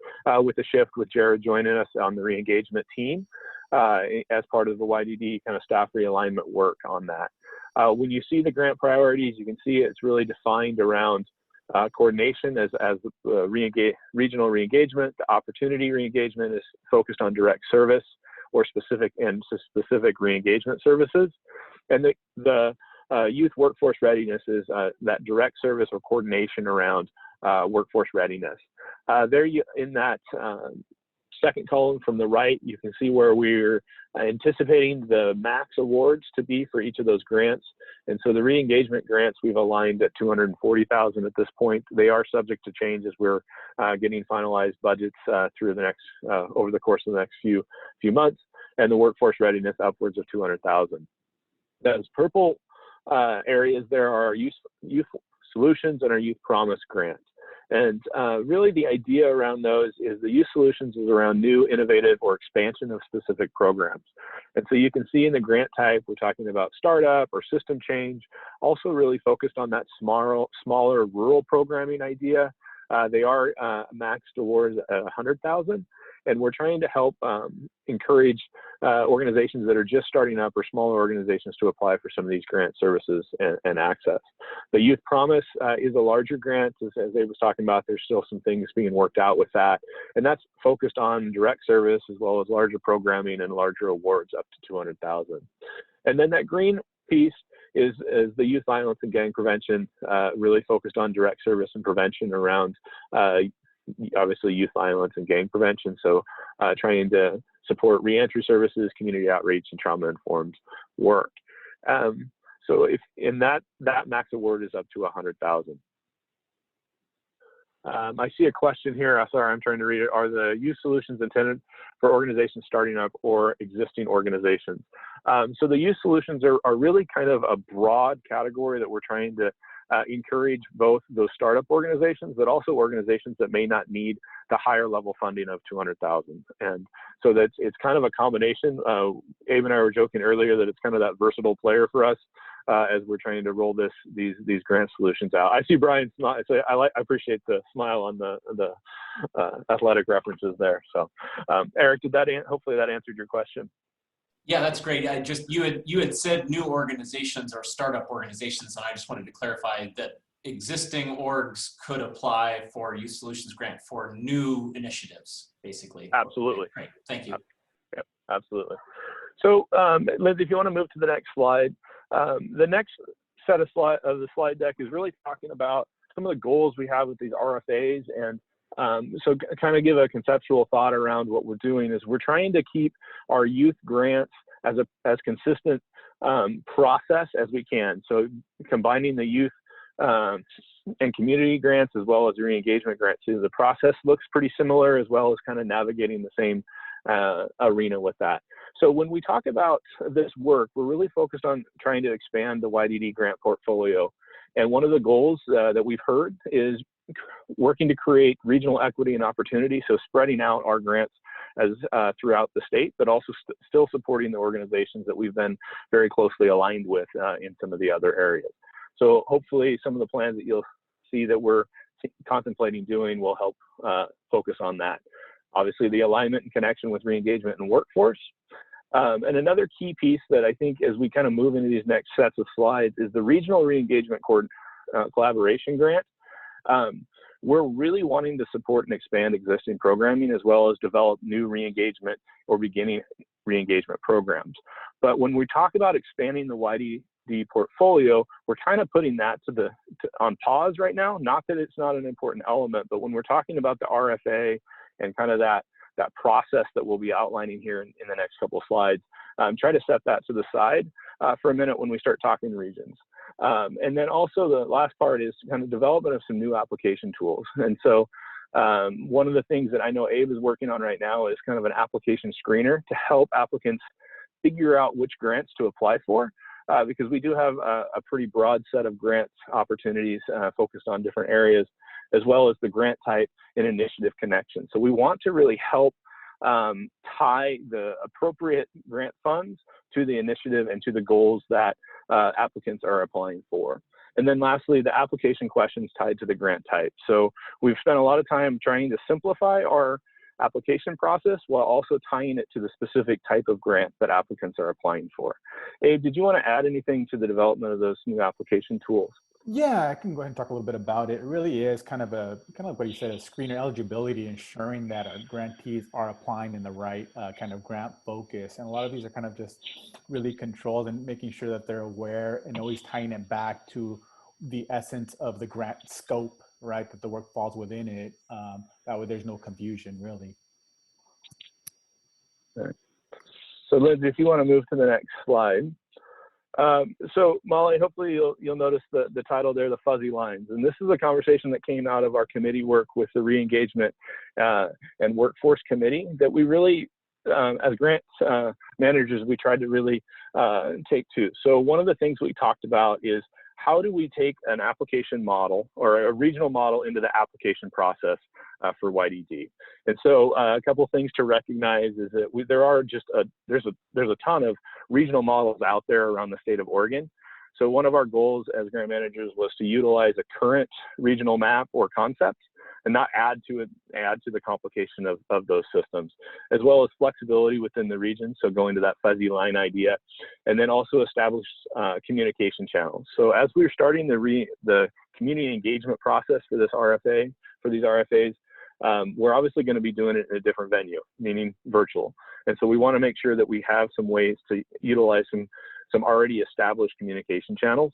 with the shift with Jared joining us on the re-engagement team as part of the YDD kind of staff realignment work on that. When you see the grant priorities, you can see it's really defined around coordination as regional re-engagement. The opportunity re-engagement is focused on direct service or specific re-engagement services. And the youth workforce readiness is that direct service or coordination around workforce readiness. There in that second column from the right, you can see where we're anticipating the max awards to be for each of those grants. And so the re-engagement grants we've aligned at $240,000 at this point. They are subject to change as we're getting finalized budgets through the next over the course of the next few months. And the workforce readiness upwards of $200,000. Those purple areas there are our youth solutions and our youth promise grant. And really the idea around those is the youth solutions is around new, innovative, or expansion of specific programs. And so you can see in the grant type, we're talking about startup or system change, also really focused on that smaller rural programming idea. They are maxed awards at 100,000. And we're trying to help encourage organizations that are just starting up or smaller organizations to apply for some of these grant services and access. The Youth Promise is a larger grant. As Abe was talking about, there's still some things being worked out with that. And that's focused on direct service as well as larger programming and larger awards up to 200,000. And then that green piece is the youth violence and gang prevention, really focused on direct service and prevention around obviously youth violence and gang prevention. So trying to support reentry services, community outreach, and trauma-informed work. So if in that max award is up to 100,000. I see a question here. Sorry, I'm trying to read it. Are the youth solutions intended for organizations starting up or existing organizations? So the youth solutions are really kind of a broad category that we're trying to encourage both those startup organizations, but also organizations that may not need the higher level funding of 200,000. And so it's kind of a combination. Abe and I were joking earlier that it's kind of that versatile player for us as we're trying to roll these grant solutions out. I see Brian smile. I appreciate the smile on the athletic references there. So Eric, hopefully that answered your question. Yeah, that's great. You had said new organizations or startup organizations, and I just wanted to clarify that existing orgs could apply for Youth Solutions Grant for new initiatives, basically. Absolutely. Great, thank you. Yep, absolutely. So, Lindsay, if you want to move to the next slide, the next set of the slide deck is really talking about some of the goals we have with these RFAs. And so kind of give a conceptual thought around what we're doing is we're trying to keep our youth grants as consistent process as we can. So combining the youth and community grants as well as re-engagement grants. So the process looks pretty similar, as well as kind of navigating the same arena with that. So when we talk about this work, we're really focused on trying to expand the YDD grant portfolio. And one of the goals that we've heard is working to create regional equity and opportunity, so spreading out our grants as throughout the state, but also still supporting the organizations that we've been very closely aligned with in some of the other areas. So hopefully some of the plans that you'll see that we're contemplating doing will help focus on that. Obviously the alignment and connection with re-engagement and workforce. And another key piece that I think as we kind of move into these next sets of slides is the regional re-engagement collaboration grant. We're really wanting to support and expand existing programming as well as develop new re-engagement or beginning re-engagement programs. But when we talk about expanding the YDD portfolio, we're kind of putting that on pause right now. Not that it's not an important element, but when we're talking about the RFA and kind of that process that we'll be outlining here in the next couple of slides, try to set that to the side for a minute when we start talking regions. And then also the last part is kind of development of some new application tools. And so one of the things that I know Abe is working on right now is kind of an application screener to help applicants figure out which grants to apply for, because we do have a pretty broad set of grant opportunities focused on different areas, as well as the grant type and initiative connection. So we want to really help tie the appropriate grant funds to the initiative and to the goals that applicants are applying for. And then lastly, the application questions tied to the grant type. So we've spent a lot of time trying to simplify our application process while also tying it to the specific type of grant that applicants are applying for. Abe, did you want to add anything to the development of those new application tools? Yeah, I can go ahead and talk a little bit about it. It really is kind of like what you said, a screener eligibility, ensuring that our grantees are applying in the right kind of grant focus. And a lot of these are kind of just really controlled and making sure that they're aware and always tying it back to the essence of the grant scope, right? That the work falls within it. That way there's no confusion, really. All right. So Lindsay, if you want to move to the next slide. So Molly, hopefully you'll notice the title there, the fuzzy lines. And this is a conversation that came out of our committee work with the Reengagement and Workforce Committee that we really, as grant managers, we tried to really take to. So one of the things we talked about is how do we take an application model or a regional model into the application process for YDD? And so a couple of things to recognize is that there's a ton of regional models out there around the state of Oregon. So one of our goals as grant managers was to utilize a current regional map or concept and not add to the complication of those systems, as well as flexibility within the region. So going to that fuzzy line idea, and then also establish communication channels. So as we're starting the community engagement process for this RFA, for these RFAs, we're obviously going to be doing it in a different venue, meaning virtual. And so we want to make sure that we have some ways to utilize some already established communication channels.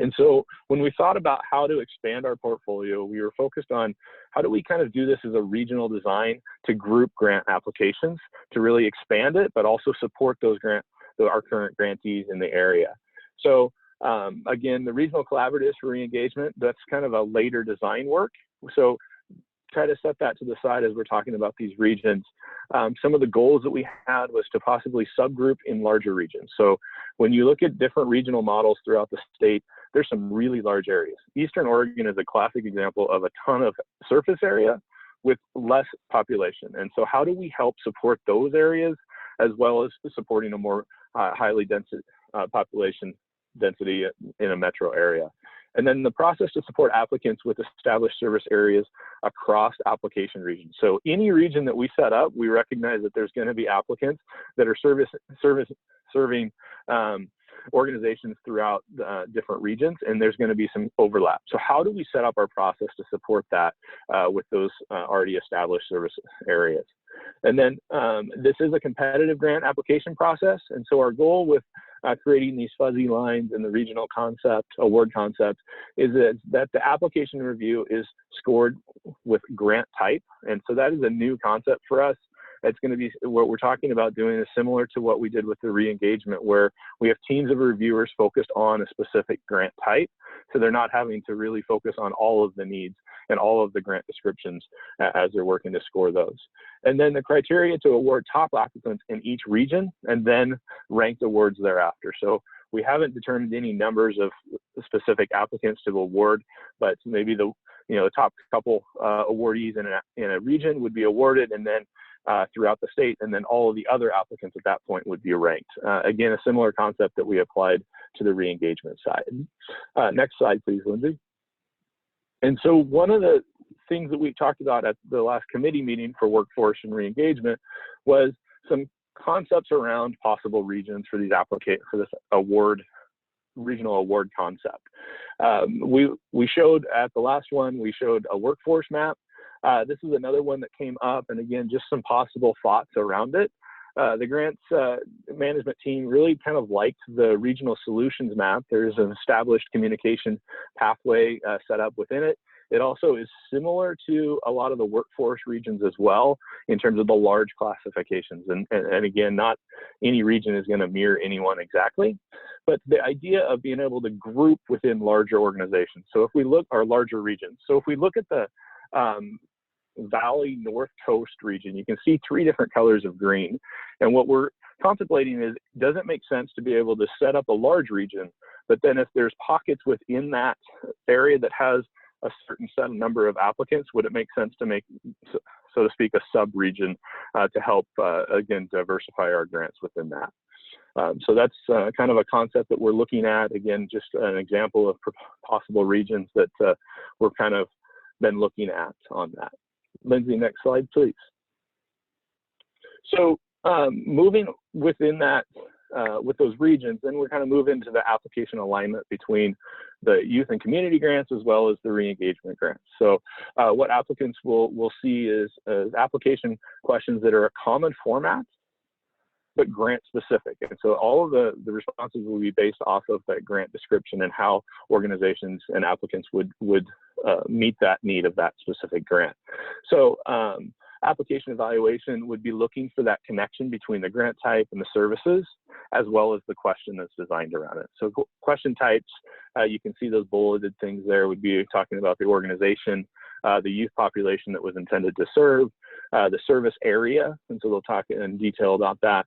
And so when we thought about how to expand our portfolio, we were focused on how do we kind of do this as a regional design to group grant applications to really expand it, but also support our current grantees in the area. So again, the regional collaboratives for re-engagement, that's kind of a later design work. So try to set that to the side as we're talking about these regions. Some of the goals that we had was to possibly subgroup in larger regions. So when you look at different regional models throughout the state, there's some really large areas. Eastern Oregon is a classic example of a ton of surface area with less population. And so how do we help support those areas as well as supporting a more highly dense population density in a metro area? And then the process to support applicants with established service areas across application regions. So any region that we set up, we recognize that there's going to be applicants that are serving organizations throughout different regions, and there's going to be some overlap. So how do we set up our process to support that with those already established service areas? And then this is a competitive grant application process. And so our goal with creating these fuzzy lines in the regional award concept is that the application review is scored with grant type. And so that is a new concept for us. It's going to be what we're talking about doing is similar to what we did with the re-engagement, where we have teams of reviewers focused on a specific grant type. So they're not having to really focus on all of the needs and all of the grant descriptions as they're working to score those. And then the criteria to award top applicants in each region and then ranked awards thereafter. So we haven't determined any numbers of specific applicants to award, but maybe the top couple awardees in a region would be awarded, and then throughout the state, and then all of the other applicants at that point would be ranked. Again, a similar concept that we applied to the re-engagement side. Next slide, please, Lindsay. And so one of the things that we talked about at the last committee meeting for workforce and re-engagement was some concepts around possible regions for these for this regional award concept. We showed at the last one, we showed a workforce map. This is another one that came up, and again, just some possible thoughts around it. The grants management team really kind of liked the regional solutions map. There's an established communication pathway set up within it. It also is similar to a lot of the workforce regions as well in terms of the large classifications. And again, not any region is going to mirror anyone exactly, but the idea of being able to group within larger organizations. So if we look, our larger regions. So if we look at the Valley North Coast region, you can see 3 different colors of green. And what we're contemplating is, does it make sense to be able to set up a large region, but then if there's pockets within that area that has a certain set number of applicants, would it make sense to make, so to speak, a sub-region to help, again, diversify our grants within that? So that's kind of a concept that we're looking at. Again, just an example of possible regions that we're kind of been looking at on that. Lindsay, next slide, please. So moving within that, with those regions, then we're kind of moving into the application alignment between the youth and community grants as well as the re-engagement grants. So what applicants will see is application questions that are a common format, but grant specific. And so all of the responses will be based off of that grant description and how organizations and applicants would meet that need of that specific grant. So application evaluation would be looking for that connection between the grant type and the services, as well as the question that's designed around it. So question types, you can see those bulleted things there, would be talking about the organization, the youth population that was intended to serve, the service area, and so they'll talk in detail about that.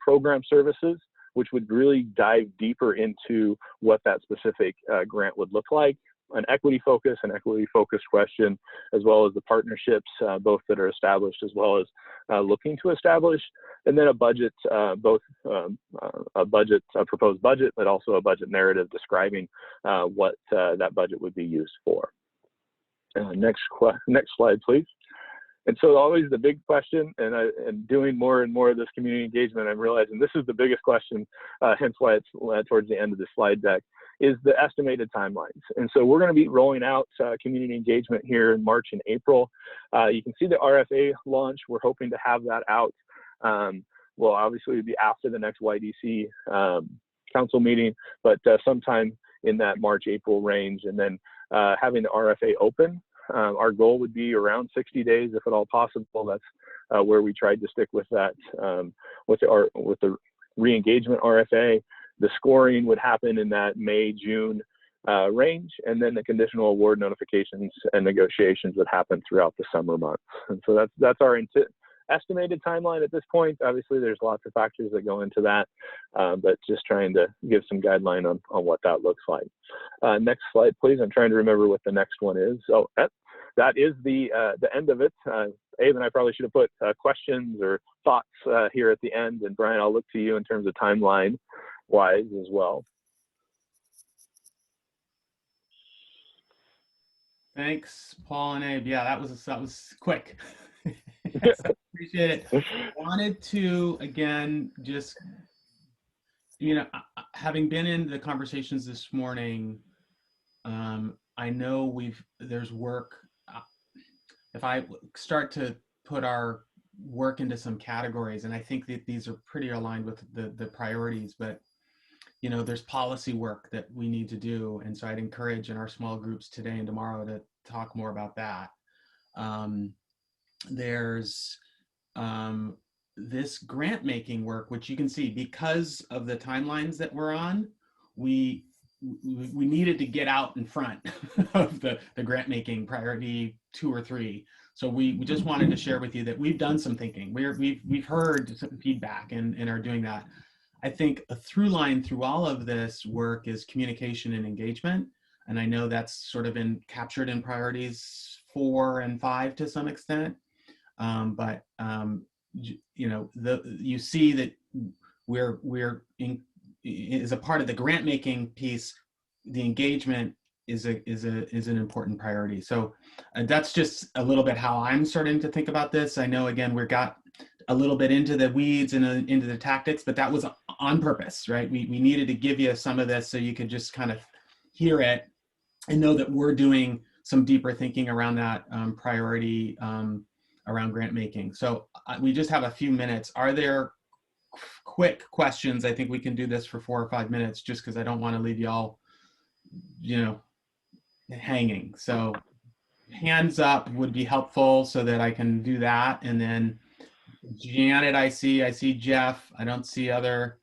Program services which would really dive deeper into what that specific grant would look like. An equity focused question, as well as the partnerships, both that are established as well as looking to establish, and then a budget, both a proposed budget, but also a budget narrative describing what that budget would be used for. Next slide, please. And so always the big question, and doing more and more of this community engagement, I'm realizing this is the biggest question, hence why it's towards the end of the slide deck, is the estimated timelines. And so we're going to be rolling out community engagement here in March and April. You can see the RFA launch. We're hoping to have that out. Well, obviously it'd be after the next YDC council meeting, but sometime in that March-April range, and then having the RFA open. Our goal would be around 60 days, if at all possible. That's where we tried to stick with that with the re-engagement RFA. The scoring would happen in that May-June range, and then the conditional award notifications and negotiations would happen throughout the summer months. And so that's our estimated timeline at this point. Obviously, there's lots of factors that go into that, but just trying to give some guideline on what that looks like. Next slide, please. I'm trying to remember what the next one is. So that is the end of it. Abe and I probably should have put questions or thoughts here at the end. And Brian, I'll look to you in terms of timeline-wise as well. Thanks, Paul and Abe. Yeah, that was quick. Yes, I appreciate it. I wanted to, again, just, having been in the conversations this morning, I know there's work. If I start to put our work into some categories, and I think that these are pretty aligned with the priorities, but there's policy work that we need to do. And so I'd encourage in our small groups today and tomorrow to talk more about that. There's this grant making work, which you can see because of the timelines that we're on, we needed to get out in front of the grant making priority 2 or 3. So we just wanted to share with you that we've done some thinking. We've heard some feedback and are doing that. I think a through line through all of this work is communication and engagement. And I know that's sort of been captured in priorities 4 and 5 to some extent. You see that we're as a part of the grant making piece, the engagement is an important priority. So that's just a little bit how I'm starting to think about this. I know, again, we got a little bit into the weeds and into the tactics, but that was on purpose, right? We needed to give you some of this so you could just kind of hear it and know that we're doing some deeper thinking around that priority around grant making. So we just have a few minutes. Are there quick questions? I think we can do this for 4 or 5 minutes just because I don't want to leave y'all, hanging. So hands up would be helpful so that I can do that. And then Janet, I see Jeff. I don't see other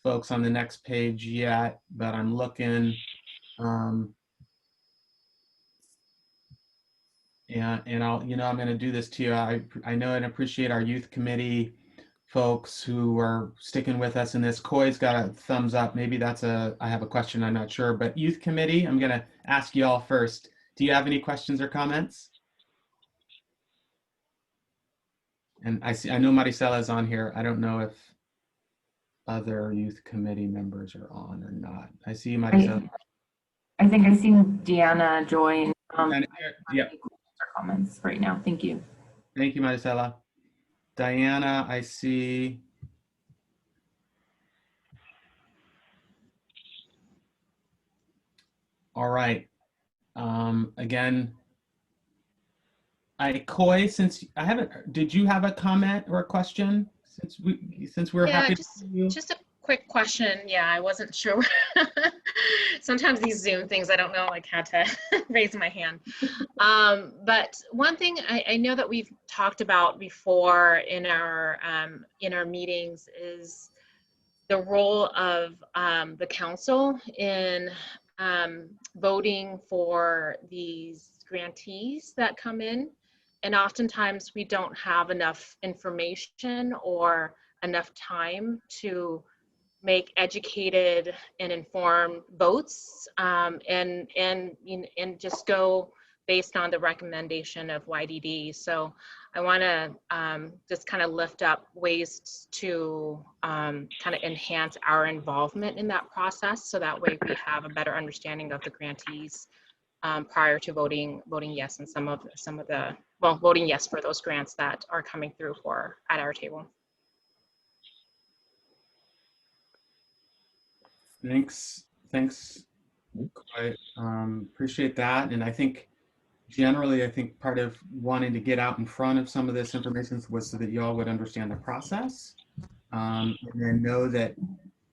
folks on the next page yet, but I'm looking. And I'll, I'm going to do this to you. I know and appreciate our youth committee folks who are sticking with us in this. Coy's got a thumbs up. Maybe I have a question, I'm not sure, but youth committee, I'm going to ask you all first. Do you have any questions or comments? And I know Maricela is on here. I don't know if other youth committee members are on or not. I see Maricela. I think I've seen Deanna join. Yep. Comments right now. Thank you. Thank you, Maricela. Diana, I see. All right. Again, Coy, since I haven't, did you have a comment or a question? Since we're happy to see you? Just a quick question. Yeah, I wasn't sure. Sometimes these Zoom things, I don't know how to raise my hand. But one thing I know that we've talked about before in our meetings is the role of the council in voting for these grantees that come in. And oftentimes we don't have enough information or enough time to make educated and informed votes, and just go based on the recommendation of YDD. So I want to just kind of lift up ways to kind of enhance our involvement in that process, so that way we have a better understanding of the grantees prior to voting yes in some of the, well, voting yes for those grants that are coming through at our table. Thanks. I appreciate that. And I think generally, part of wanting to get out in front of some of this information was so that you all would understand the process, and then know that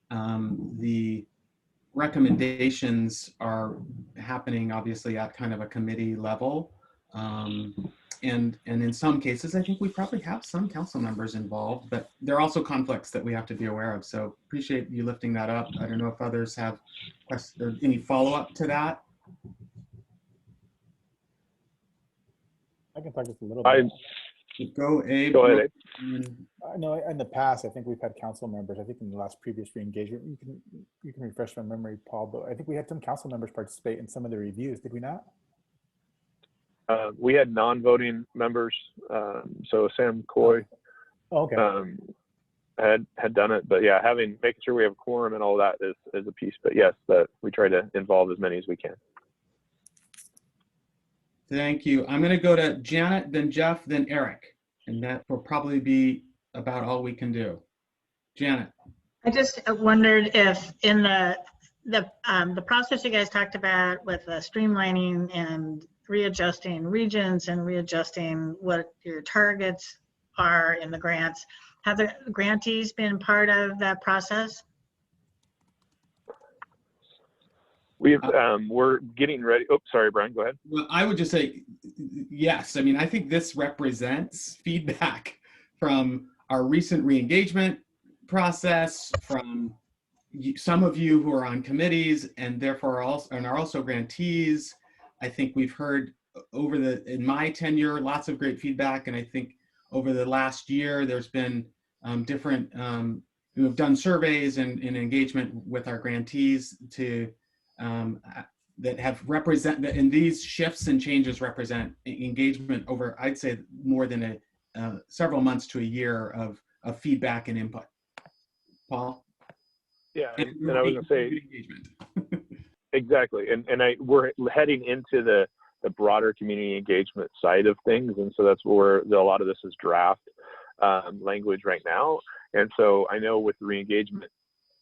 the recommendations are happening obviously at kind of a committee level. And in some cases, I think we probably have some council members involved, but there are also conflicts that we have to be aware of. So appreciate you lifting that up. I don't know if others have questions or any follow-up to that. I can talk just a little bit. Go, Abe. Go ahead, I know in the past, I think we've had council members, I think in the last previous re-engagement, you can refresh my memory, Paul, but I think we had some council members participate in some of the reviews, did we not? We had non-voting members, so Sam Coy had done it, but yeah, making sure we have a quorum and all that is a piece. But yes, that we try to involve as many as we can. Thank you. I'm going to go to Janet, then Jeff, then Eric, and that will probably be about all we can do. Janet. I just wondered if in the process you guys talked about with streamlining and readjusting regions and readjusting what your targets are in the grants, have the grantees been part of that process? We're getting ready. Oh, sorry, Brian, go ahead. Well, I would just say yes. I mean, I think this represents feedback from our recent re-engagement process, from some of you who are on committees and therefore are also grantees. I think we've heard in my tenure, lots of great feedback. And I think over the last year, there's been different, we've done surveys and engagement with our grantees to that have and these shifts and changes represent engagement over, I'd say, more than several months to a year of feedback and input. Paul? Yeah, and I was going to say engagement. Exactly, and we're heading into the broader community engagement side of things, and so that's where a lot of this is draft language right now. And so I know with the re-engagement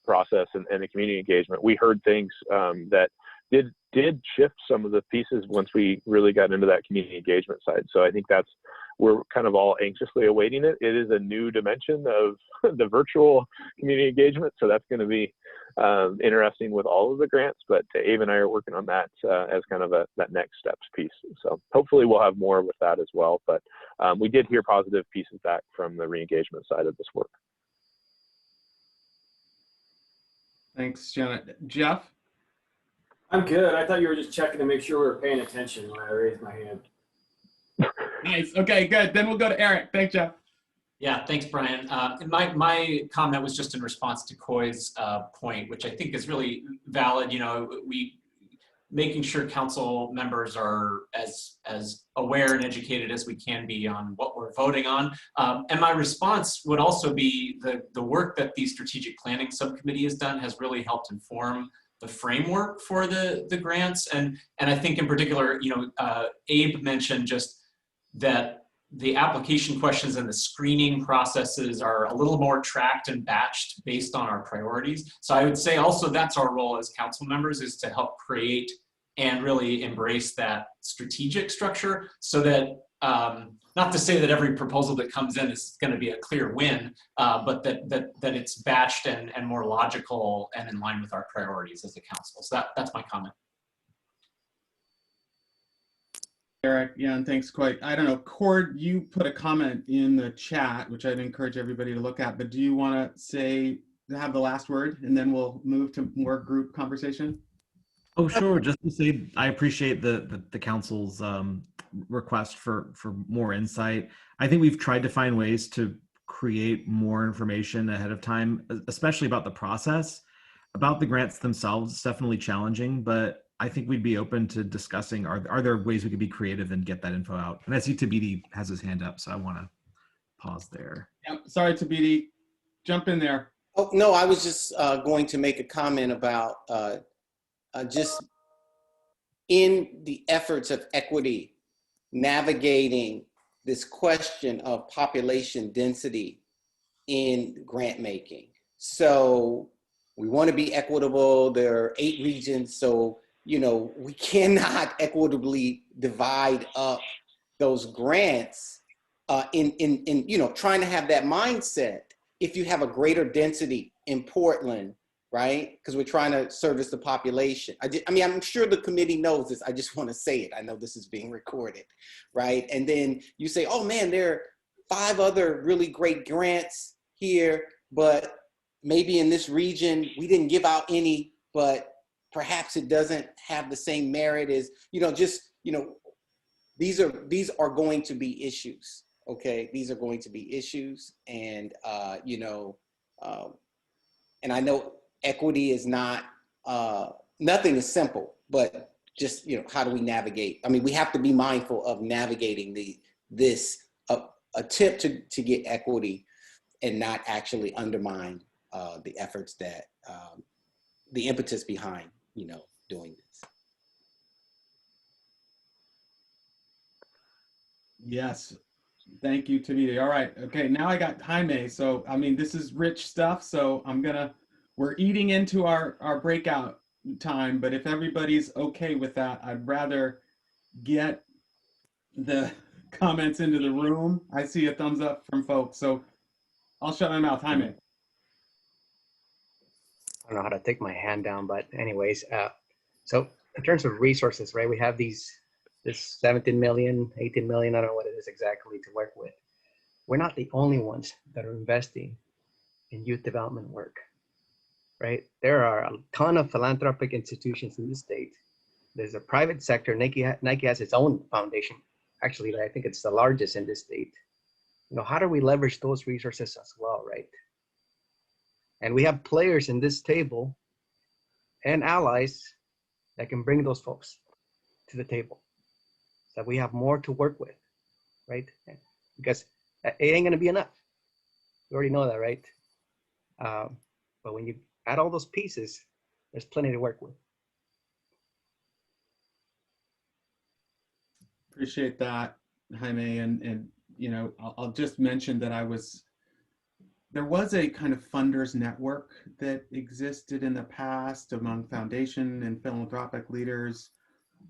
process and the community engagement, we heard things that did shift some of the pieces once we really got into that community engagement side. So I think we're kind of all anxiously awaiting it. It is a new dimension of the virtual community engagement, so that's going to be interesting with all of the grants, but Abe and I are working on that as kind of that next steps piece. So hopefully we'll have more with that as well, but we did hear positive pieces back from the re-engagement side of this work. Thanks, Janet. Jeff? I'm good. I thought you were just checking to make sure we were paying attention when I raised my hand. Nice. Okay, good. Then we'll go to Eric. Thanks, Jeff. Yeah, thanks, Brian. My comment was just in response to Coy's point, which I think is really valid. You know, making sure council members are as aware and educated as we can be on what we're voting on. And my response would also be the work that the strategic planning subcommittee has done has really helped inform the framework for the grants. And I think in particular, you know, Abe mentioned just that the application questions and the screening processes are a little more tracked and batched based on our priorities. So I would say also that's our role as council members, is to help create and really embrace that strategic structure, so that, not to say that every proposal that comes in is going to be a clear win, but that it's batched and more logical and in line with our priorities as a council. So that's my comment. Eric, yeah, and thanks, Coy. I don't know, Cord, you put a comment in the chat, which I'd encourage everybody to look at, but do you want to have the last word, and then we'll move to more group conversation? Oh, sure. Just to say, I appreciate the council's request for more insight. I think we've tried to find ways to create more information ahead of time, especially about the process. About the grants themselves, it's definitely challenging, but I think we'd be open to discussing, are there ways we could be creative and get that info out? And I see Tabidi has his hand up, so I want to pause there. Yeah, sorry, Tabidi, jump in there. Oh, no, I was just going to make a comment about just in the efforts of equity, navigating this question of population density in grant making. So we want to be equitable. There are 8 regions, so we cannot equitably divide up those grants in trying to have that mindset. If you have a greater density in Portland, right? Because we're trying to service the population. I mean, I'm sure the committee knows this. I just want to say it. I know this is being recorded, right? And then you say, oh man, there are 5 other really great grants here, but maybe in this region, we didn't give out any, but perhaps it doesn't have the same merit as, these are going to be issues. Okay, these are going to be issues, and and I know equity is not, nothing is simple, but just how do we navigate? I mean, we have to be mindful of navigating this attempt to get equity, and not actually undermine the efforts that the impetus behind doing this. Yes. Thank you, Tabidi. All right. Okay. Now I got Jaime. So, I mean, this is rich stuff. So we're eating into our breakout time, but if everybody's okay with that, I'd rather get the comments into the room. I see a thumbs up from folks. So I'll shut my mouth. Jaime. I don't know how to take my hand down, but anyways, so in terms of resources, right, we have this 17 million, 18 million, I don't know what it is exactly to work with. We're not the only ones that are investing in youth development work, right? There are a ton of philanthropic institutions in the state. There's a private sector. Nike has its own foundation. Actually, I think it's the largest in this state. How do we leverage those resources as well, right? And we have players in this table and allies that can bring those folks to the table. That we have more to work with, right? Because it ain't gonna be enough. We already know that, right? But when you add all those pieces, there's plenty to work with. Appreciate that, Jaime. And I'll just mention that there was a kind of funders network that existed in the past among foundation and philanthropic leaders.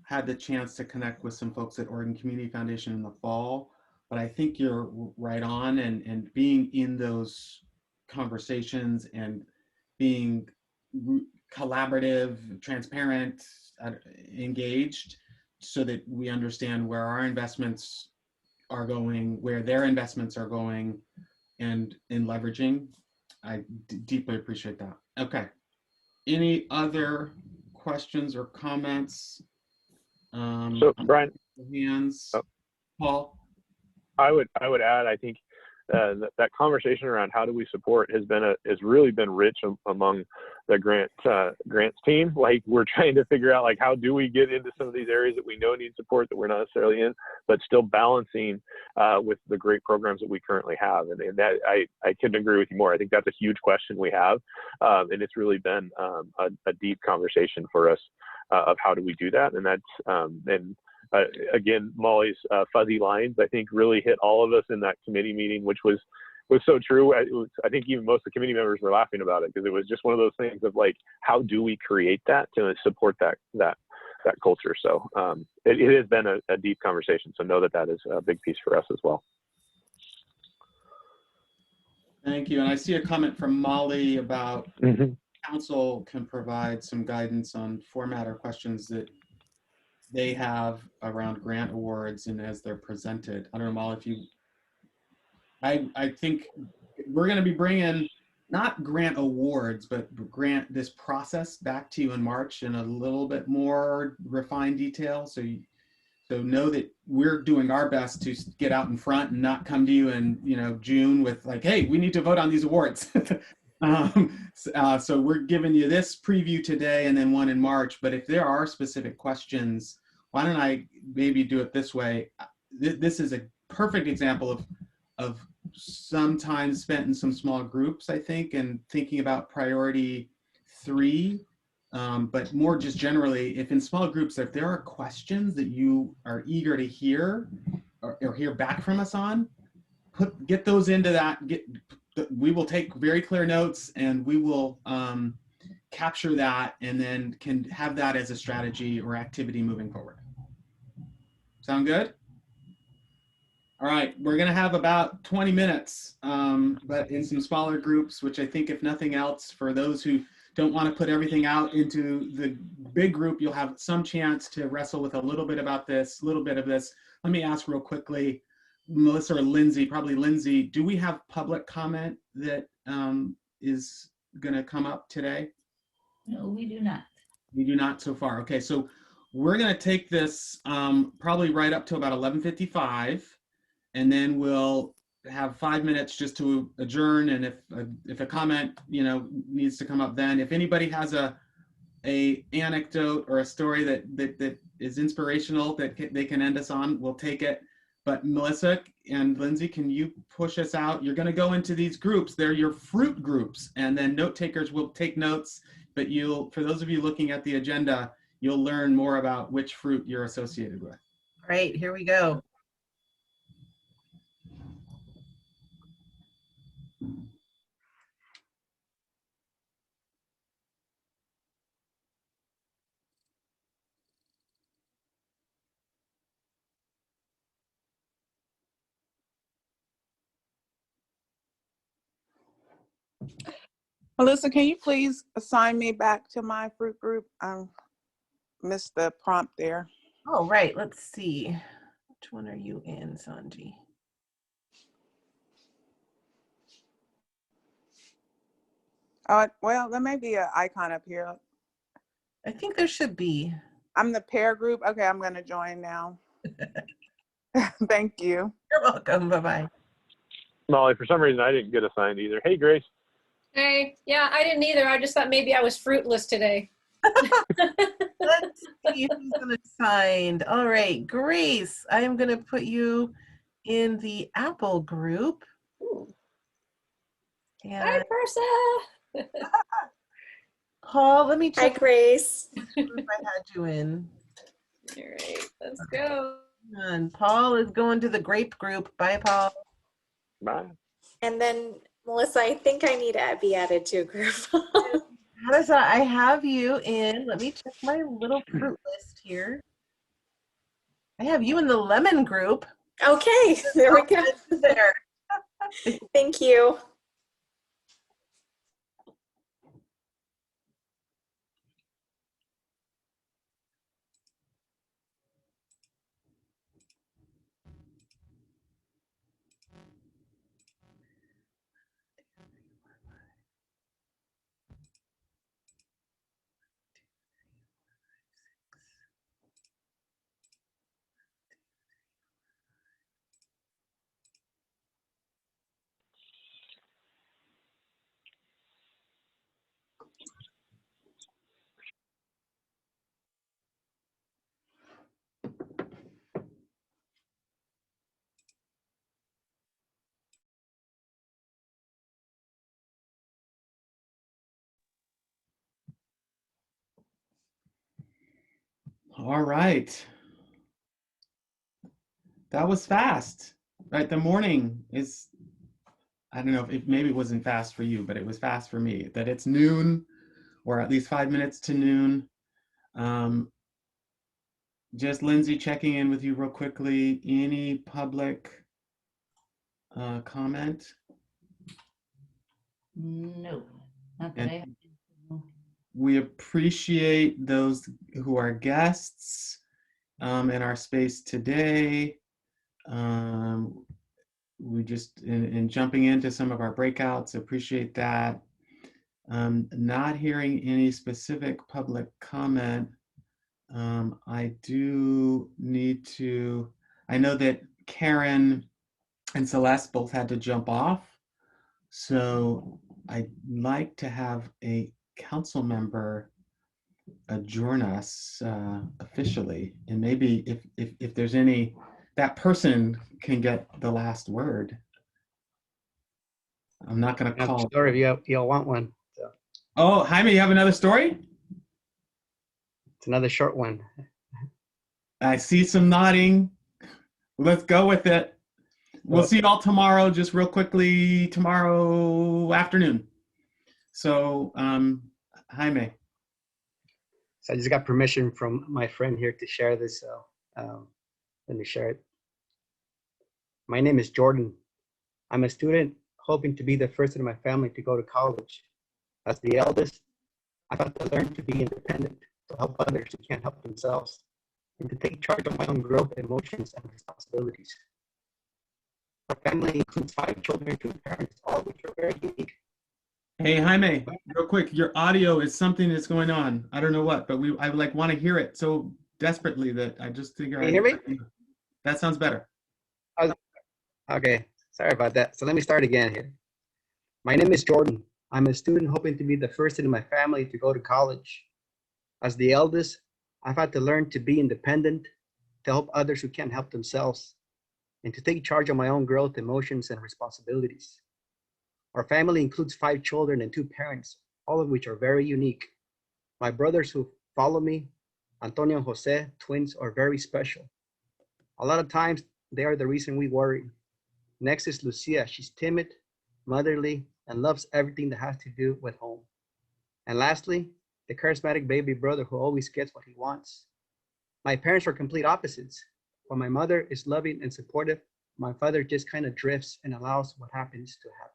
Had the chance to connect with some folks at Oregon Community Foundation in the fall, but I think you're right on, and being in those conversations and being collaborative, transparent, engaged, so that we understand where our investments are going, where their investments are going, and in leveraging. I deeply appreciate that. Okay. Any other questions or comments? So Brian, hands. Paul, I would add, I think that conversation around how do we support has really been rich among the grants team. Like, we're trying to figure out, like, how do we get into some of these areas that we know need support that we're not necessarily in, but still balancing with the great programs that we currently have. And that I couldn't agree with you more. I think that's a huge question we have, and it's really been a deep conversation for us of how do we do that. And that's again, Molly's fuzzy lines, I think, really hit all of us in that committee meeting, which was so true. I think even most of the committee members were laughing about it, because it was just one of those things of, like, how do we create that to support that culture? So it has been a deep conversation. So know that is a big piece for us as well. thank you. And I see a comment from Molly about council can provide some guidance on format or questions that they have around grant awards and as they're presented. I don't know, Molly, if you, I think we're going to be bringing not grant awards, but this process back to you in March in a little bit more refined detail. So So know that we're doing our best to get out in front and not come to you in, you know, June with like, hey, we need to vote on these awards. So we're giving you this preview today and then one in March. But if there are specific questions, why don't I maybe do it this way? This is a perfect example of some time spent in some small groups, I think, and thinking about priority 3. But more just generally, if in small groups, if there are questions that you are eager to hear or hear back from us on, get those into that. We will take very clear notes and we will capture that and then can have that as a strategy or activity moving forward. Sound good? All right, we're gonna have about 20 minutes, but in some smaller groups, which I think if nothing else, for those who don't want to put everything out into the big group, you'll have some chance to wrestle with a little bit about this, a little bit of this. Let me ask real quickly, Melissa or Lindsay, probably Lindsay, do we have public comment that is gonna come up today? No, we do not. We do not so far. Okay, so we're gonna take this probably right up to about 11:55, and then we'll have 5 minutes just to adjourn. And if a comment, you know, needs to come up, then if anybody has a anecdote or a story that is inspirational that they can end us on, we'll take it. But Melissa and Lindsay, can you push us out? You're going to go into these groups. They're your fruit groups, and then note takers will take notes. But for those of you looking at the agenda, you'll learn more about which fruit you're associated with. Great, here we go. Melissa, can you please assign me back to my fruit group? I missed the prompt there. Oh, right, let's see. Which one are you in, Sonji? Well, there may be an icon up here. I think there should be. I'm the pair group. Okay, I'm going to join now. Thank you. You're welcome. Bye-bye. Molly, for some reason, I didn't get assigned either. Hey, Grace. Hey, yeah, I didn't either. I just thought maybe I was fruitless today. Let's see who's been assigned. All right, Grace, I am going to put you in the Apple group. Hi, Persa. Paul, let me check. Hi, Grace. If I had you in. All right, let's go. And Paul is going to the grape group. Bye, Paul. Bye. And then, Melissa, I think I need to be added to a group. I have you in. Let me check my little fruit list here. I have you in the lemon group. Okay, there we go. There. Thank you. All right. That was fast, right? The morning is, I don't know if it maybe wasn't fast for you, but it was fast for me. That it's noon, or at least 5 minutes to noon. Just Lindsay checking in with you real quickly. Any public comment? No, not that I have. We appreciate those who are guests in our space today. We just, in jumping into some of our breakouts, appreciate that. Not hearing any specific public comment. I do need to, I know that Karen and Celeste both had to jump off. So I'd like to have a council member adjourn us officially. And maybe if there's any, that person can get the last word. I'm not going to call. Sorry if y'all want one. So. Oh, Jaime, you have another story? It's another short one. I see some nodding. Let's go with it. We'll see you all tomorrow, just real quickly, tomorrow afternoon. So, Jaime. So I just got permission from my friend here to share this. So let me share it. My name is Jordan. I'm a student hoping to be the first in my family to go to college. As the eldest, I've had to learn to be independent, to help others who can't help themselves, and to take charge of my own growth, emotions, and responsibilities. Our family includes 5 children, 2 parents, all of which are very unique. Hey, Jaime, real quick, your audio is something that's going on. I don't know what, but I like want to hear it so desperately that I just figure. Can you hear me? That sounds better. Okay, sorry about that. So let me start again here. My name is Jordan. I'm a student hoping to be the first in my family to go to college. As the eldest, I've had to learn to be independent, to help others who can't help themselves, and to take charge of my own growth, emotions, and responsibilities. Our family includes 5 children and 2 parents, all of which are very unique. My brothers who follow me, Antonio and Jose, twins, are very special. A lot of times, they are the reason we worry. Next is Lucia. She's timid, motherly, and loves everything that has to do with home. And lastly, the charismatic baby brother who always gets what he wants. My parents are complete opposites. While my mother is loving and supportive, my father just kind of drifts and allows what happens to happen.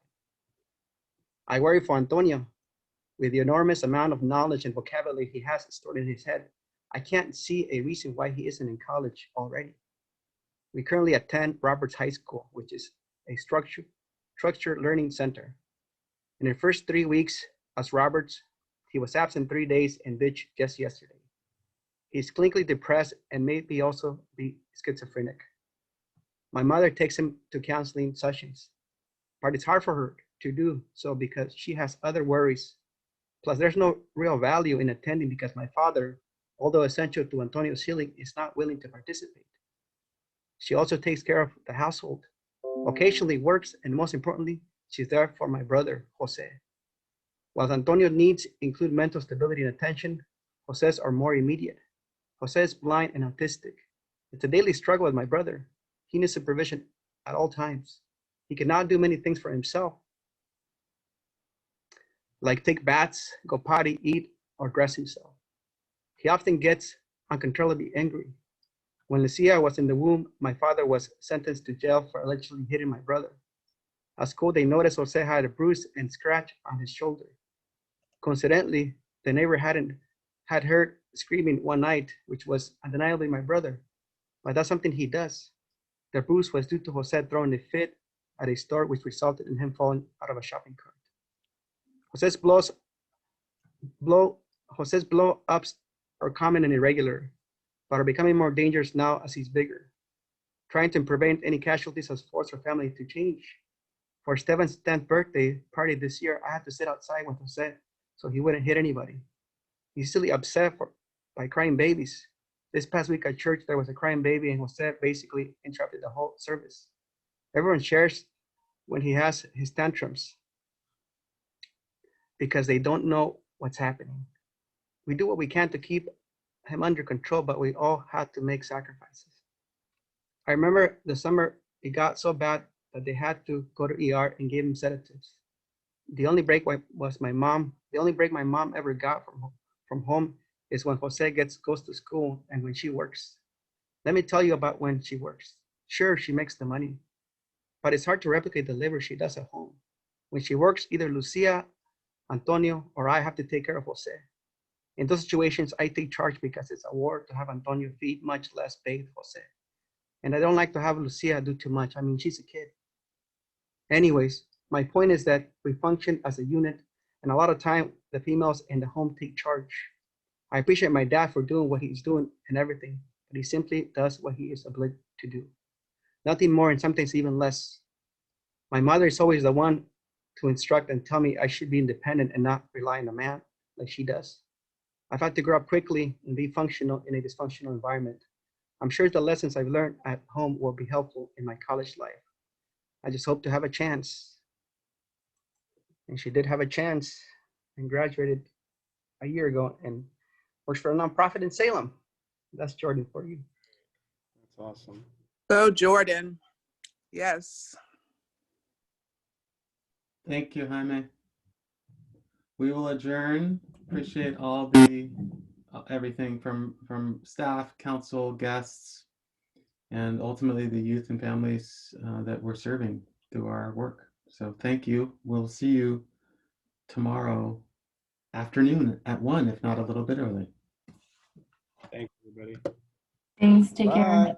I worry for Antonio. With the enormous amount of knowledge and vocabulary he has stored in his head, I can't see a reason why he isn't in college already. We currently attend Roberts High School, which is a structured learning center. In the first 3 weeks as Roberts, he was absent 3 days and ditched just yesterday. He's clinically depressed and maybe also be schizophrenic. My mother takes him to counseling sessions, but it's hard for her to do so because she has other worries. Plus, there's no real value in attending because my father, although essential to Antonio's healing, is not willing to participate. She also takes care of the household, occasionally works, and most importantly, she's there for my brother, Jose. While Antonio's needs include mental stability and attention, Jose's are more immediate. Jose is blind and autistic. It's a daily struggle with my brother. He needs supervision at all times. He cannot do many things for himself, like take baths, go potty, eat, or dress himself. He often gets uncontrollably angry. When Lucia was in the womb, my father was sentenced to jail for allegedly hitting my brother. At school, they noticed Jose had a bruise and scratch on his shoulder. Coincidentally, the neighbor had heard screaming one night, which was undeniably my brother, but that's something he does. The bruise was due to Jose throwing a fit at a store, which resulted in him falling out of a shopping cart. Jose's blow-ups are common and irregular, but are becoming more dangerous now as he's bigger. Trying to prevent any casualties has forced our family to change. For Steven's 10th birthday party this year, I had to sit outside with Jose so he wouldn't hit anybody. He's silly upset by crying babies. This past week at church, there was a crying baby and Jose basically interrupted the whole service. Everyone shares when he has his tantrums because they don't know what's happening. We do what we can to keep him under control, but we all had to make sacrifices. I remember the summer it got so bad that they had to go to ER and give him sedatives. The only break my mom ever got from home is when Jose goes to school and when she works. Let me tell you about when she works. Sure, she makes the money, but it's hard to replicate the labor she does at home. When she works, either Lucia, Antonio, or I have to take care of Jose. In those situations, I take charge because it's a war to have Antonio feed, much less bathe Jose. And I don't like to have Lucia do too much. I mean, she's a kid. Anyways, my point is that we function as a unit, and a lot of time the females in the home take charge. I appreciate my dad for doing what he's doing and everything, but he simply does what he is obliged to do. Nothing more and sometimes even less. My mother is always the one to instruct and tell me I should be independent and not rely on a man like she does. I've had to grow up quickly and be functional in a dysfunctional environment. I'm sure the lessons I've learned at home will be helpful in my college life. I just hope to have a chance. And she did have a chance and graduated a year ago and works for a nonprofit in Salem. That's Jordan for you. That's awesome. Go Jordan. Yes. Thank you, Jaime. We will adjourn. Appreciate all everything from staff, council, guests, and ultimately the youth and families that we're serving through our work. So thank you. We'll see you tomorrow afternoon at 1, if not a little bit early. Thanks, everybody. Thanks. Take care. Bye.